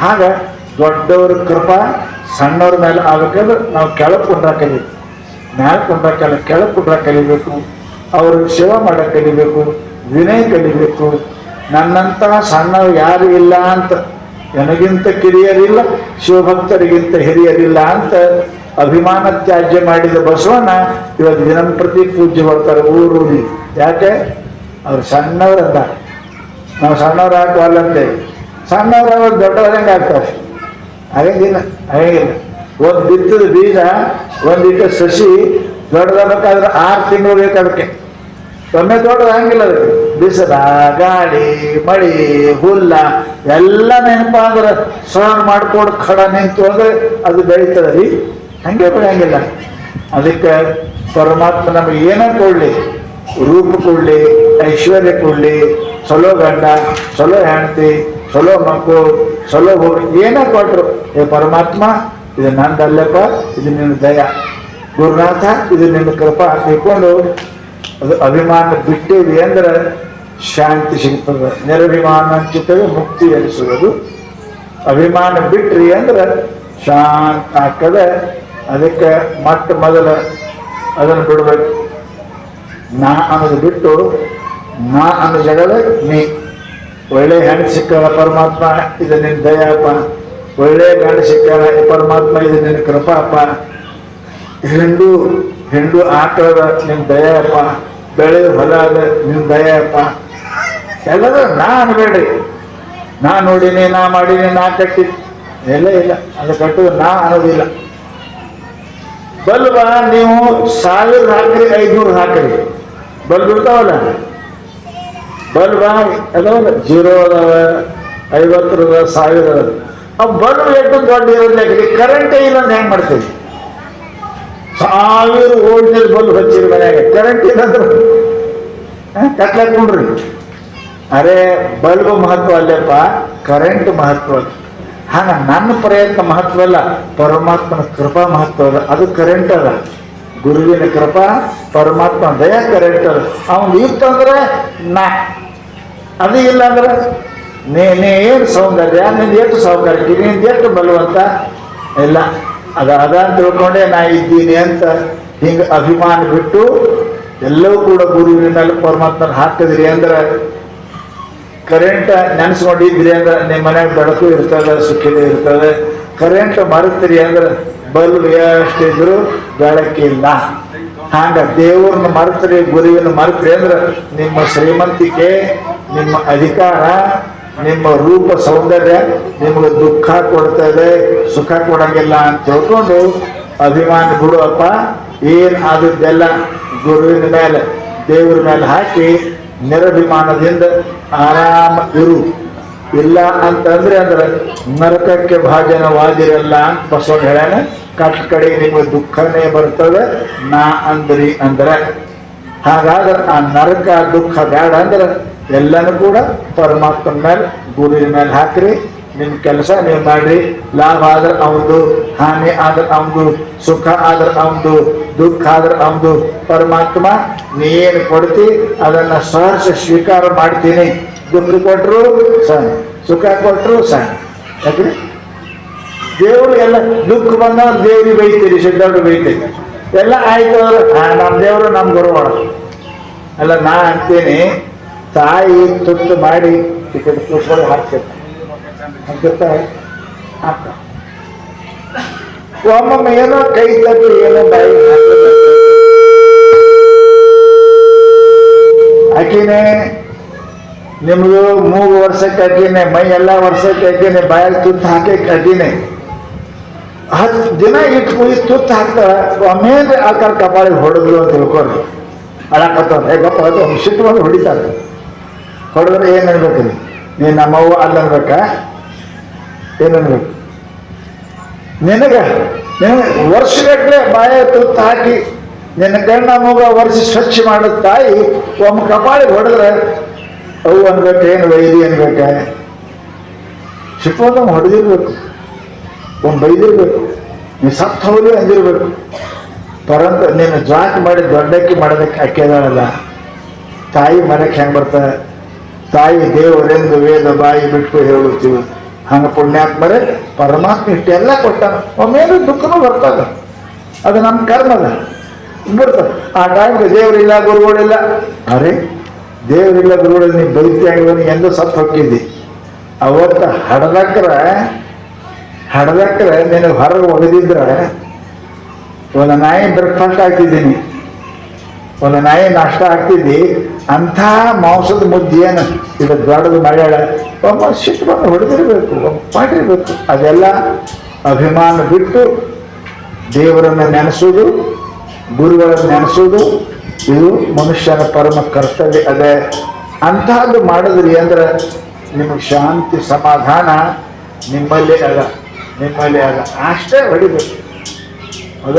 ಹಾಗ ದೊಡ್ಡವ್ರ ಕೃಪಾ ಸಣ್ಣವ್ರ ಮೇಲೆ ಆಗ್ಬೇಕಂದ್ರೆ ನಾವು ಕೆಳಗೆ ಕುಂಡ್ರ ಕಲಿಬೇಕು, ಮ್ಯಾಲೆ ಕುಂಡ್ರ ಕೆಳಗೆ ಕುಂಡ್ರ ಕಲಿಬೇಕು. ಅವರು ಸೇವಾ ಮಾಡಕ್ಕೆ ಕಲಿಬೇಕು, ವಿನಯ ಕಲಿಬೇಕು. ನನ್ನಂತ ಸಣ್ಣವ್ರು ಯಾರು ಇಲ್ಲ ಅಂತ, ನನಗಿಂತ ಕಿರಿಯರಿಲ್ಲ, ಶಿವಭಕ್ತರಿಗಿಂತ ಹಿರಿಯರಿಲ್ಲ ಅಂತ ಅಭಿಮಾನ ತ್ಯಾಜ್ಯ ಮಾಡಿದ ಬಸವಣ್ಣ ಇವತ್ತು ದಿನಂಪ್ರತಿ ಪೂಜ್ಯ ಬರ್ತಾರೆ ಊರೂರಿ. ಯಾಕೆ? ಅವ್ರು ಸಣ್ಣವ್ರಂದ, ನಾವು ಸಣ್ಣವ್ರು ಹಾಕುವಲ್ಲಂತೆ. ಸಣ್ಣವ್ರು ದೊಡ್ಡವ್ರ ಹೆಂಗೆ ಆಗ್ತಾರೆ? ಹಾಗೇನಿಲ್ಲ, ಹಾಗೇನಿಲ್ಲ. ಒಂದು ಬಿತ್ತದ ಬೀಜ, ಒಂದಿಟ್ಟ ಸಸಿ ದೊಡ್ಡದಾಗಬೇಕಾದ್ರೆ 6 ತಿಂಗಳು ಬೇಕು ಅದಕ್ಕೆ. ಒಮ್ಮೆ ದೊಡ್ಡದು ಹಂಗಿಲ್ಲ. ಅದಕ್ಕೆ ಬಿಸಿಲ, ಗಾಳಿ, ಮಳಿ, ಹುಲ್ಲ ಎಲ್ಲ ನೆನಪಾದ್ರೆ ಸಹನ ಮಾಡ್ಕೊಂಡು ಖಡ ನಿಂತು ಅಂದ್ರೆ ಅದು ಬೆಳೀತದೆ ರೀ. ಹಂಗೆ ಬೆಳೆಯಂಗಿಲ್ಲ. ಅದಕ್ಕೆ ಪರಮಾತ್ಮ ನಮಗೆ ಏನೋ ಕೊಡ್ಲಿ, ರೂಪ ಕೊಡ್ಲಿ, ಐಶ್ವರ್ಯ ಕೊಡ್ಲಿ, ಚಲೋ ಗಂಡ, ಚಲೋ ಹೆಂಡತಿ, ಚಲೋ ಮಕ್ಕಳು, ಚಲೋ ಹೋಗಿ ಏನೋ ಕೊಟ್ರು, ಏ ಪರಮಾತ್ಮ ಇದು ನಂದಲ್ಲಪ್ಪ, ಇದು ನಿನ್ನ ದಯ, ಗುರುನಾಥ ಇದು ನಿನ್ನ ಕೃಪಾ ತಿಳ್ಕೊಂಡು ಅದು ಅಭಿಮಾನ ಬಿಟ್ಟೇವಿ ಅಂದ್ರೆ ಶಾಂತಿ ಸಿಗ್ತದೆ. ನಿರಭಿಮಾನ ಚಿತ್ತವೇ ಮುಕ್ತಿ ಎನಿಸುವುದು. ಅಭಿಮಾನ ಬಿಟ್ರಿ ಅಂದ್ರೆ ಶಾಂತ ಆಗ್ತದೆ. ಅದಕ್ಕೆ ಮೊದಲ ಅದನ್ನು ಬಿಡ್ಬೇಕು. ನಾ ಅನ್ನೋದು ಬಿಟ್ಟು ನಾ ಅನ್ನೋ ಜಗದ ನೀ. ಒಳ್ಳೆ ಹೆಣ್ಣು ಸಿಕ್ಕಳ ಪರಮಾತ್ಮ ಇದು ನಿನ್ನ ದಯಪ್ಪ, ಒಳ್ಳೆ ಗಂಡು ಸಿಕ್ಕಳ ಪರಮಾತ್ಮ ಇದು ನಿನ್ನ ಕೃಪಾಪ್ಪ, ಹಿಂಡು ಆಕಳದ ನಿನ್ನ ದಯಪ್ಪ, ಬೆಳೆ ಹೊಲ ಅದ ನಿನ್ನ ದಯಪ್ಪ. ಎಲ್ಲರೂ ನಾ ಅನ್ಬೇಡ್ರಿ. ನಾ ನೋಡಿನಿ, ನಾ ಮಾಡೀನಿ, ನಾ ಕಟ್ಟಿ ಎಲ್ಲ ಇಲ್ಲ. ಅದು ಕಟ್ಟುದು ನಾ ಅನ್ನೋದಿಲ್ಲ. ಬಲ್ಬ ನೀವು 1000 ಹಾಕ್ರಿ, 500 ಹಾಕ್ರಿ, ಬಲ್ಬ್ ಇರ್ತಾವಲ್ಲ, ಬಲ್ಬ ಅದಾವಲ್ಲ, 0 ಅದಾವ, 50 ಅದಾವ, 1000 ಅದಾವ. ಆ ಬಲ್ಬ್ ಎಷ್ಟು ದೊಡ್ಡ ಇರೋದ್ರಿ, ಕರೆಂಟೇ ಇಲ್ಲ ಅಂದ್ರೆ ಹೆಂಗೆ ಮಾಡ್ತೀವಿ? 1000 ವೋಲ್ಟೇಜ್ ಬಲ್ಬ್ ಹಚ್ಚಿರಿ ಮನ್ಯಾಗ, ಕರೆಂಟ್ ಇಲ್ಲಂದ್ರೆ ಕಟ್ಲಾಕೊಂಡ್ರಿ. ಅರೆ ಬಲ್ಬ್ ಮಹತ್ವ ಅಲ್ಲಪ್ಪ, ಕರೆಂಟ್ ಮಹತ್ವ. ಹಾಗ ನನ್ನ ಪ್ರಯತ್ನ ಮಹತ್ವ ಅಲ್ಲ, ಪರಮಾತ್ಮನ ಕೃಪಾ ಮಹತ್ವ ಅದ. ಅದು ಕರೆಂಟ್ ಅದ. ಗುರುವಿನ ಕೃಪಾ, ಪರಮಾತ್ಮ ದಯ ಕರೆಂಟ್ ಅದ. ಅವನು ಇತ್ತಂದ್ರೆ ನಾ, ಅದು ಇಲ್ಲ ಅಂದ್ರೆ ನೀ ಏನು ಸೌಂದರ್ಯ, ನಿಂದು ಎಷ್ಟು ಸೌಕರ್ಯ, ನಿಂದು ಎಷ್ಟು ಬಲವಂತ ಎಲ್ಲ ಅದ ತಿಳ್ಕೊಂಡೆ ನಾ ಇದ್ದೀನಿ ಅಂತ ಹಿಂಗೆ ಅಭಿಮಾನ ಬಿಟ್ಟು ಎಲ್ಲವೂ ಕೂಡ ಗುರುವಿನ ಮೇಲೆ ಪರಮಾತ್ಮನ ಹಾಕಿದ್ರಿ ಅಂದ್ರೆ, ಕರೆಂಟ್ ನೆನೆಸ್ಕೊಂಡಿದ್ರಿ ಅಂದ್ರೆ ನಿಮ್ಮ ಮನೆಯಾಗ ಬೆಳಕು ಇರ್ತದೆ, ಸುಖಿದೆ ಇರ್ತದೆ. ಕರೆಂಟ್ ಮರೆತ್ರಿ ಅಂದ್ರೆ ಬಲ್ಬ್ ಎಷ್ಟಿದ್ರು ಬೆಳಕಿಲ್ಲ. ಹಾಗ ದೇವ್ರನ್ನ ಮರೆತ್ರಿ, ಗುರುವಿನ ಮರೆತ್ರಿ ಅಂದ್ರೆ ನಿಮ್ಮ ಶ್ರೀಮಂತಿಕೆ, ನಿಮ್ಮ ಅಧಿಕಾರ, ನಿಮ್ಮ ರೂಪ ಸೌಂದರ್ಯ ನಿಮ್ಗೆ ದುಃಖ ಕೊಡ್ತದೆ, ಸುಖ ಕೊಡಂಗಿಲ್ಲ ಅಂತ ತಿಳ್ಕೊಂಡು ಅಭಿಮಾನ ಬಿಡುವಪ್ಪ. ಏನ್ ಆದದ್ದೆಲ್ಲ ಗುರುವಿನ ಮೇಲೆ, ದೇವ್ರ ಮೇಲೆ ಹಾಕಿ ನಿರಭಿಮಾನದಿಂದ ಆರಾಮ ಇರು. ಇಲ್ಲ ಅಂತಂದ್ರೆ ಅಂದ್ರೆ ನರಕಕ್ಕೆ ಭಾಜನವಾದಿರಲ್ಲ ಅಂತ ಬಸವಣ್ಣ ಹೇಳ್ಯಾನ. ಕಟ್ ಕಡೆಗೆ ನಿಮ್ಗೆ ದುಃಖನೇ ಬರ್ತದೆ ನಾ ಅಂದ್ರಿ ಅಂದ್ರೆ. ಹಾಗಾದ್ರೆ ಆ ನರಕ ದುಃಖ ಬೇಡ ಅಂದ್ರೆ ಎಲ್ಲನೂ ಕೂಡ ಪರಮಾತ್ಮನ ಮೇಲೆ, ಗುರುವಿನ ಮೇಲೆ ಹಾಕ್ರಿ. ನಿಮ್ ಕೆಲಸ ನೀವು ಮಾಡ್ರಿ. ಲಾಭ ಆದ್ರೆ ಅವನು, ಹಾನಿ ಆದ್ರೆ ಅವನು, ಸುಖ ಆದ್ರೆ ಅವನು, ದುಃಖ ಆದ್ರೆ ಅವನು. ಪರಮಾತ್ಮ ನೀನು ಕೊಡ್ತಿ ಅದನ್ನ ಸಹರ್ಷ ಸ್ವೀಕಾರ ಮಾಡ್ತೀನಿ. ದುಃಖ ಕೊಟ್ಟರು ಸಣ್ಣ, ಸುಖ ಕೊಟ್ಟರು ಸಣ್ಣ. ಯಾಕ್ರಿ ದೇವ್ರು ಎಲ್ಲ ದುಃಖ ಬಂದವ್ರು ದೇವ್ರಿಗೆ ಬೈತೀರಿ, ಸಿದ್ಧವ್ರಿಗೆ ಬೈತೀರಿ. ಎಲ್ಲ ಆಯ್ತು ಅಂದ್ರೆ ನಮ್ಮ ದೇವರು ನಮ್ಮ ಗುರುವಾಳ ಅಲ್ಲ. ನಾ ಅಂತೀನಿ, ತಾಯಿ ತುತ್ತು ಮಾಡಿ ಟಿಕೆಟ್ ಕೂತ್ಕೊಂಡು ಹಾಕ್ತಿರ್ತಾರೆ, ಒಮ್ಮೊಮ್ಮೆ ಏನೋ ಕೈ ತಪ್ಪಿ ಏನೋ ಬಾಯಿ ಆಕಿನೇ. ನಿಮ್ದು 3 ವರ್ಷಕ್ಕೆ ಅಕ್ಕಿನೇ, ಮೈ ಎಲ್ಲ ವರ್ಷಕ್ಕೆ ಅಕ್ಕಿನೇ, ಬಾಯಲ್ಲಿ ತುತ್ತು ಹಾಕಿ ಅಕ್ಕಿನೇ. 10 ದಿನ ಇಟ್ಟು ತುತ್ತು ಹಾಕ್ತಾರ. ಒಮ್ಮೇಲೆ ಆಕಾರ ಕಪಾಳಿಗೆ ಹೊಡೆದ್ರು ಅಂತ ತಿಳ್ಕೊಳ್ರಿ. ಅಳಕತ್ತವ್ರು ಹೇಗಪ್ಪ ಅದು ಸಿಟ್ಟು ಬಂದು ಹೊಡಿತಾರೆ. ಹೊಡೆದ್ರೆ ಏನ್ ಅನ್ಬೇಕು? ನೀನ್ ನಮ್ಮವ್ವ ಅಲ್ಲನ್ಬೇಕ? ಏನನ್ಬೇಕು? ನಿನಗ ವರ್ಷಗಟ್ಟಲೆ ಬಾಯ ತುತ್ತು ಹಾಕಿ ನಿನ್ನ ಗಂಡ ಮಗ ವರ್ಷ ಸ್ವಚ್ಛ ಮಾಡೋದ್ ತಾಯಿ ಒಮ್ಮೆ ಕಪಾಳಿಗೆ ಹೊಡೆದ್ರೆ ಅವು ಅನ್ಬೇಕ? ಏನು ವೈದ್ಯ ಅನ್ಬೇಕ? ಸಿಟ್ಟು ಹೊಡೆದಿರ್ಬೇಕು, ಒಂದು ಬೈದಿರ್ಬೇಕು, ನೀ ಸತ್ತು ಹೋಗಿ ಅಂದಿರ್ಬೇಕು. ಪರಂತ ನೀನು ಜಾಕ್ ಮಾಡಿ ದೊಡ್ಡಕ್ಕಿ ಮಾಡೋದಕ್ಕೆ ಅಕ್ಕಿದಾಳಲ್ಲ. ತಾಯಿ ಮರಕ್ಕೆ ಹೆಂಗೆ ಬರ್ತಾರೆ? ತಾಯಿ ದೇವರೆಂದು ವೇದ ಬಾಯಿ ಬಿಟ್ಟು ಹೇಳುತ್ತೀವಿ. ಹಂಗ ಪುಣ್ಯಾತ್ಮರೇ ಪರಮಾತ್ಮ ಇಷ್ಟೆಲ್ಲ ಕೊಟ್ಟಾನ. ಒಮ್ಮೇಲೆ ದುಃಖನೂ ಬರ್ತದ, ಅದು ನಮ್ಮ ಕರ್ಮದ ಬಿಡ್ತದೆ. ಆ ಟೈಮ್ಗೆ ದೇವರಿಲ್ಲ, ಗುರುಗಳಿಲ್ಲ. ಅರೆ ದೇವರಿಲ್ಲ, ಗುರುಗಳಿಲ್ಲ, ನೀ ಬೈತಿಯಾಗಿ ಎಂದು ಸತ್ತು ಹೊಕ್ಕಿದ್ದಿ. ಅವತ್ತ ಹಡದಕ್ರೆ ನಿನಗೆ ಹೊರಗೆ ಒಗೆದಿದ್ರೆ ಒಂದು ನಾಯಿ ಬ್ರೇಕ್ಫಾಸ್ಟ್ ಹಾಕ್ತಿದ್ದೀನಿ, ಒಂದು ನಾಯಿ ನಾಷ್ಟ ಹಾಕ್ತಿದ್ದಿ. ಅಂಥ ಮಾಂಸದ ಮುದ್ದೆಯನ್ನು ಇದು ದೊಡ್ಡದು ಮಾಡ್ಯಾಳ. ಒಬ್ಬ ಸಿಟ್ಟು ಬಂದು ಹೊಡೆದಿರ್ಬೇಕು, ಮಾಡಿರ್ಬೇಕು. ಅದೆಲ್ಲ ಅಭಿಮಾನ ಬಿಟ್ಟು ದೇವರನ್ನು ನೆನೆಸೋದು, ಗುರುಗಳನ್ನು ನೆನೆಸೋದು, ಇದು ಮನುಷ್ಯನ ಪರಮ ಕರ್ತವ್ಯ ಅದೇ. ಅಂತಹದ್ದು ಮಾಡಿದ್ರಿ ಅಂದ್ರೆ ನಿಮಗೆ ಶಾಂತಿ ಸಮಾಧಾನ ನಿಮ್ಮಲ್ಲೇ ಅದ, ನಿಮ್ಮಲ್ಲೇ ಅದ. ಅಷ್ಟೇ ಹೊಡಿಬೇಕು. ಅದ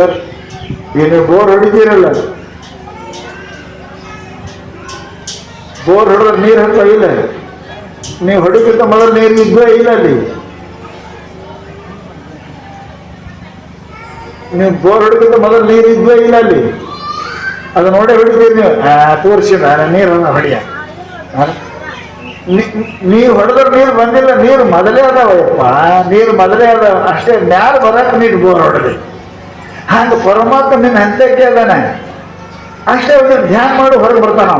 ಏನು ಬೋರ್ ಹೊಡಿತೀರಲ್ಲ, ಬೋರ್ ಹೊಡೆದ್ರೆ ನೀರು ಹತ್ತ ಇಲ್ಲ. ನೀವು ಹೊಡಿಕ್ಕಿಂತ ಮೊದಲು ನೀರು ಇದ್ದೇ ಇಲ್ಲ ಅಲ್ಲಿ. ನೀವು ಬೋರ್ ಹೊಡಿಕ್ಕಿಂತ ಮೊದಲು ನೀರು ಇದ್ದೇ ಇಲ್ಲ ಅಲ್ಲಿ. ಅದು ನೋಡೇ ಹೊಡಿತೀರಿ ನೀವು. ತೋರಿಸಿ ನೀರನ್ನ ಹೊಡಿಯ. ನೀರು ಹೊಡೆದ್ರೆ ನೀರು ಬಂದಿಲ್ಲ, ನೀರು ಮೊದಲೇ ಅದಾವಪ್ಪ, ನೀರು ಮೊದಲೇ ಅದಾವ. ಅಷ್ಟೇ ಮ್ಯಾಲ ಬರಕ್ಕೆ ನೀರು ಬೋರ್ ಹೊಡೆದಿ. ಹಂಗೆ ಪರಮಾತ್ಮ ನಿನ್ನ ಹಂತಕ್ಕೆ ಅದಾನೆ. ಅಷ್ಟೇ ಒಂದು ಧ್ಯಾನ ಮಾಡು, ಹೊರಗೆ ಬರ್ತಾನ.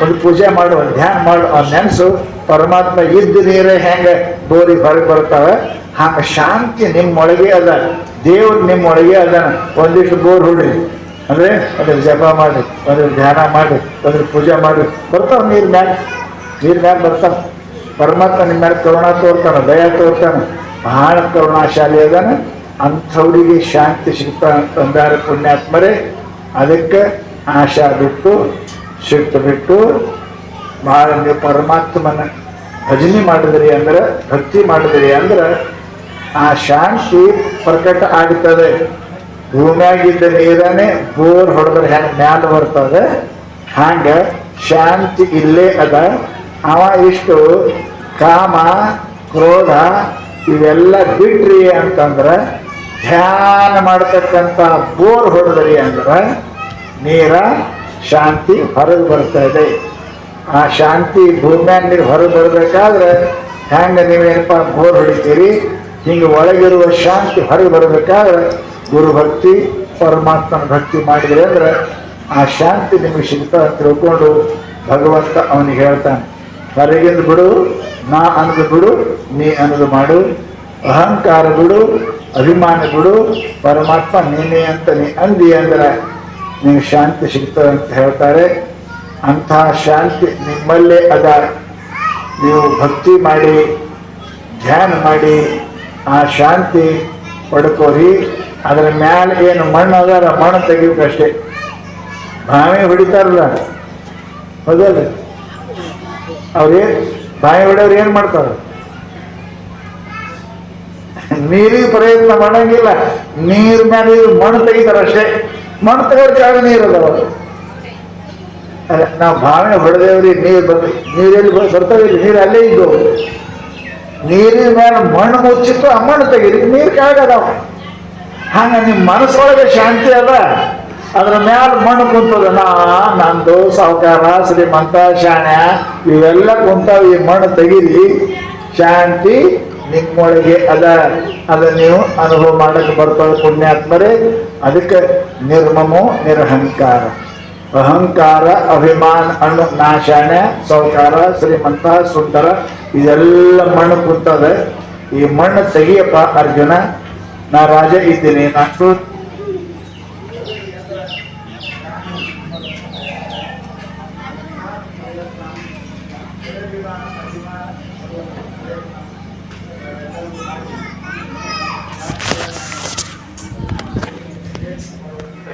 ಒಂದು ಪೂಜೆ ಮಾಡು, ಒಂದು ಧ್ಯಾನ ಮಾಡು, ಅವ್ನು ನೆನೆಸು. ಪರಮಾತ್ಮ ಇದ್ದ ನೀರೇ ಹೆಂಗೆ ಬೋರಿಗೆ ಹೊರಗೆ ಬರ್ತಾವೆ, ಹಂಗೆ ಶಾಂತಿ ನಿಮ್ಮೊಳಗೆ ಅದ, ದೇವ್ರು ನಿಮ್ಮೊಳಗೆ ಅದಾನ. ಒಂದಿಷ್ಟು ಬೋರ್ ಹೊಡ್ರಿ ಅಂದ್ರೆ ಅದ್ರ ಜಪ ಮಾಡಿ, ಅದ್ರ ಧ್ಯಾನ ಮಾಡಿ, ಅದ್ರ ಪೂಜೆ ಮಾಡಿ, ಬರ್ತಾವ ನೀರು ಮ್ಯಾಲ ಬರ್ತಾವ. ಪರಮಾತ್ಮ ನಿಮ್ಮ ಮೇಲೆ ಕರುಣಾ ತೋರ್ತಾನ, ದಯ ತೋರ್ತಾನ. ಬಹಳ ಕರುಣಾಶಾಲಿ ಅದಾನ. ಅಂಥವ್ರಿಗೆ ಶಾಂತಿ ಸಿಗ್ತಾ ಅಂತಂದಾರೆ ಪುಣ್ಯಾತ್ಮರೇ. ಅದಕ್ಕೆ ಆಶಾ ಬಿಟ್ಟು, ಸಿಟ್ಟು ಬಿಟ್ಟು ಭಾಳ ನೀವು ಪರಮಾತ್ಮನ ಭಜನೆ ಮಾಡಿದ್ರಿ ಅಂದ್ರೆ, ಭಕ್ತಿ ಮಾಡಿದ್ರಿ ಅಂದ್ರೆ ಆ ಶಾಂತಿ ಪ್ರಕಟ ಆಗ್ತದೆ. ಭೂಮಿಯಾಗಿದ್ದ ನೀರನ್ನೇ ಬೋರ್ ಹೊಡೆದ್ರೆ ಹೆಂಗೆ ಮ್ಯಾಲ ಬರ್ತದೆ, ಹಂಗೆ ಶಾಂತಿ ಇಲ್ಲೇ ಅದ. ಅವ ಇಷ್ಟು ಕಾಮ ಕ್ರೋಧ ಇವೆಲ್ಲ ಬಿಟ್ರಿ ಅಂತಂದ್ರೆ, ಧ್ಯಾನ ಮಾಡತಕ್ಕಂಥ ಬೋರ್ ಹೊಡೆದ್ರಿ ಅಂದ್ರೆ ನೀರ ಶಾಂತಿ ಹೊರಗೆ ಬರ್ತಾ ಇದೆ. ಆ ಶಾಂತಿ ಭೂಮ್ಯಾಗ ನೀವು ಹೊರಗೆ ಬರ್ಬೇಕಾದ್ರೆ ಹೆಂಗ ನೀವೇನಪ್ಪ ಬೋರ್ ಹೊಡಿತೀರಿ, ಹಿಂಗೆ ಒಳಗಿರುವ ಶಾಂತಿ ಹೊರಗೆ ಬರಬೇಕಾದ್ರೆ ಗುರು ಭಕ್ತಿ ಪರಮಾತ್ಮನ ಭಕ್ತಿ ಮಾಡಿದ್ರೆ ಅಂದ್ರೆ ಆ ಶಾಂತಿ ನಿಮಗೆ ಸಿಗ್ತಾ ಅಂತ ತಿಳ್ಕೊಂಡು ಭಗವಂತ ಅವನಿಗೆ ಹೇಳ್ತಾನೆ, ಹೊರಗಿಂದ ಬಿಡು, ನಾ ಅನ್ನೋದು ಬಿಡು, ನೀ ಅನ್ನೋದು ಮಾಡು, ಅಹಂಕಾರ ಬಿಡು, ಅಭಿಮಾನ ಬಿಡು, ಪರಮಾತ್ಮ ನೀನೇ ಅಂತ ನೀ ಅಂದಿ ಅಂದ್ರೆ ನಿಮ್ಗೆ ಶಾಂತಿ ಸಿಗ್ತದೆ ಅಂತ ಹೇಳ್ತಾರೆ. ಅಂತಹ ಶಾಂತಿ ನಿಮ್ಮಲ್ಲೇ ಅದ. ನೀವು ಭಕ್ತಿ ಮಾಡಿ ಧ್ಯಾನ ಮಾಡಿ ಆ ಶಾಂತಿ ಪಡ್ಕೋರಿ. ಅದರ ಮ್ಯಾಲ ಏನು ಮಣ್ಣು ಅದರ ಮಣ್ಣು ತೆಗಿಬೇಕಷ್ಟೇ. ಬಾವಿ ಹೊಡಿತಾರಲ್ಲ, ಹೌದಲ್ಲ, ಅವ್ರೇನ್ ಬಾವಿ ಹೊಡೆಯವ್ರು ಏನ್ ಮಾಡ್ತಾರ? ನೀರಿಗೆ ಪ್ರಯತ್ನ ಮಾಡಂಗಿಲ್ಲ, ನೀರ್ ಮೇಲೆ ಮಣ್ಣು ತೆಗಿತಾರ ಅಷ್ಟೇ. ಮಣ್ಣು ತೆಗೋರ್ ಜಾಗ ನೀರು ಅದಾವ. ನಾವು ಬಾವಿ ಹೊಡೆದೇವ್ರಿ, ನೀರು ನೀರೆಲ್ಲಿ ಬರ್ತಾವೆ, ನೀರು ಅಲ್ಲೇ ಇದ್ದು ನೀರಿನ ಮೇಲೆ ಮಣ್ಣು ಮುಚ್ಚಿತ್ತು, ಆ ಮಣ್ಣು ತೆಗೀರಿ, ನೀರು ಕೆಳಗದಾವ. ಹಂಗ ನಿಮ್ಮ ಮನಸ್ಸೊಳಗೆ ಶಾಂತಿ ಅದ, ಅದ್ರ ಮ್ಯಾಲ ಮಣ್ಣು ಕುಂತದ. ನಂದು ಸಾವುಕಾರ ಶ್ರೀಮಂತ ಶಾಣ್ಯ ಇವೆಲ್ಲ ಕುಂತಾವ, ಈ ಮಣ್ಣು ತೆಗೀರಿ, ಶಾಂತಿ ನಿಮ್ಮೊಳಗೆ ಅದ. ಅದ ನೀವು ಅನುಭವ ಮಾಡಕ್ಕೆ ಬರ್ತದೆ ಪುಣ್ಯಾತ್ಮರೇ. ಅದಕ್ಕೆ ನಿರ್ಮಮೋ ನಿರಹಂಕಾರ. ಅಹಂಕಾರ ಅಭಿಮಾನ ಅನ್ನು ನಾಶಾಣ್ಯ ಸಾವುಕಾರ ಶ್ರೀಮಂತ ಸುಂದರ ಇದೆಲ್ಲ ಮಣ್ಣು ಕುಂತದ. ಈ ಮಣ್ಣು ತೆಗಿಯಪ್ಪ ಅರ್ಜುನ, ನಾ ರಾಜ ಇದ್ದೀನಿ, ನಾನು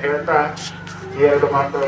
ಹೇಳ್ತಾ ಎರಡು ಮಾತು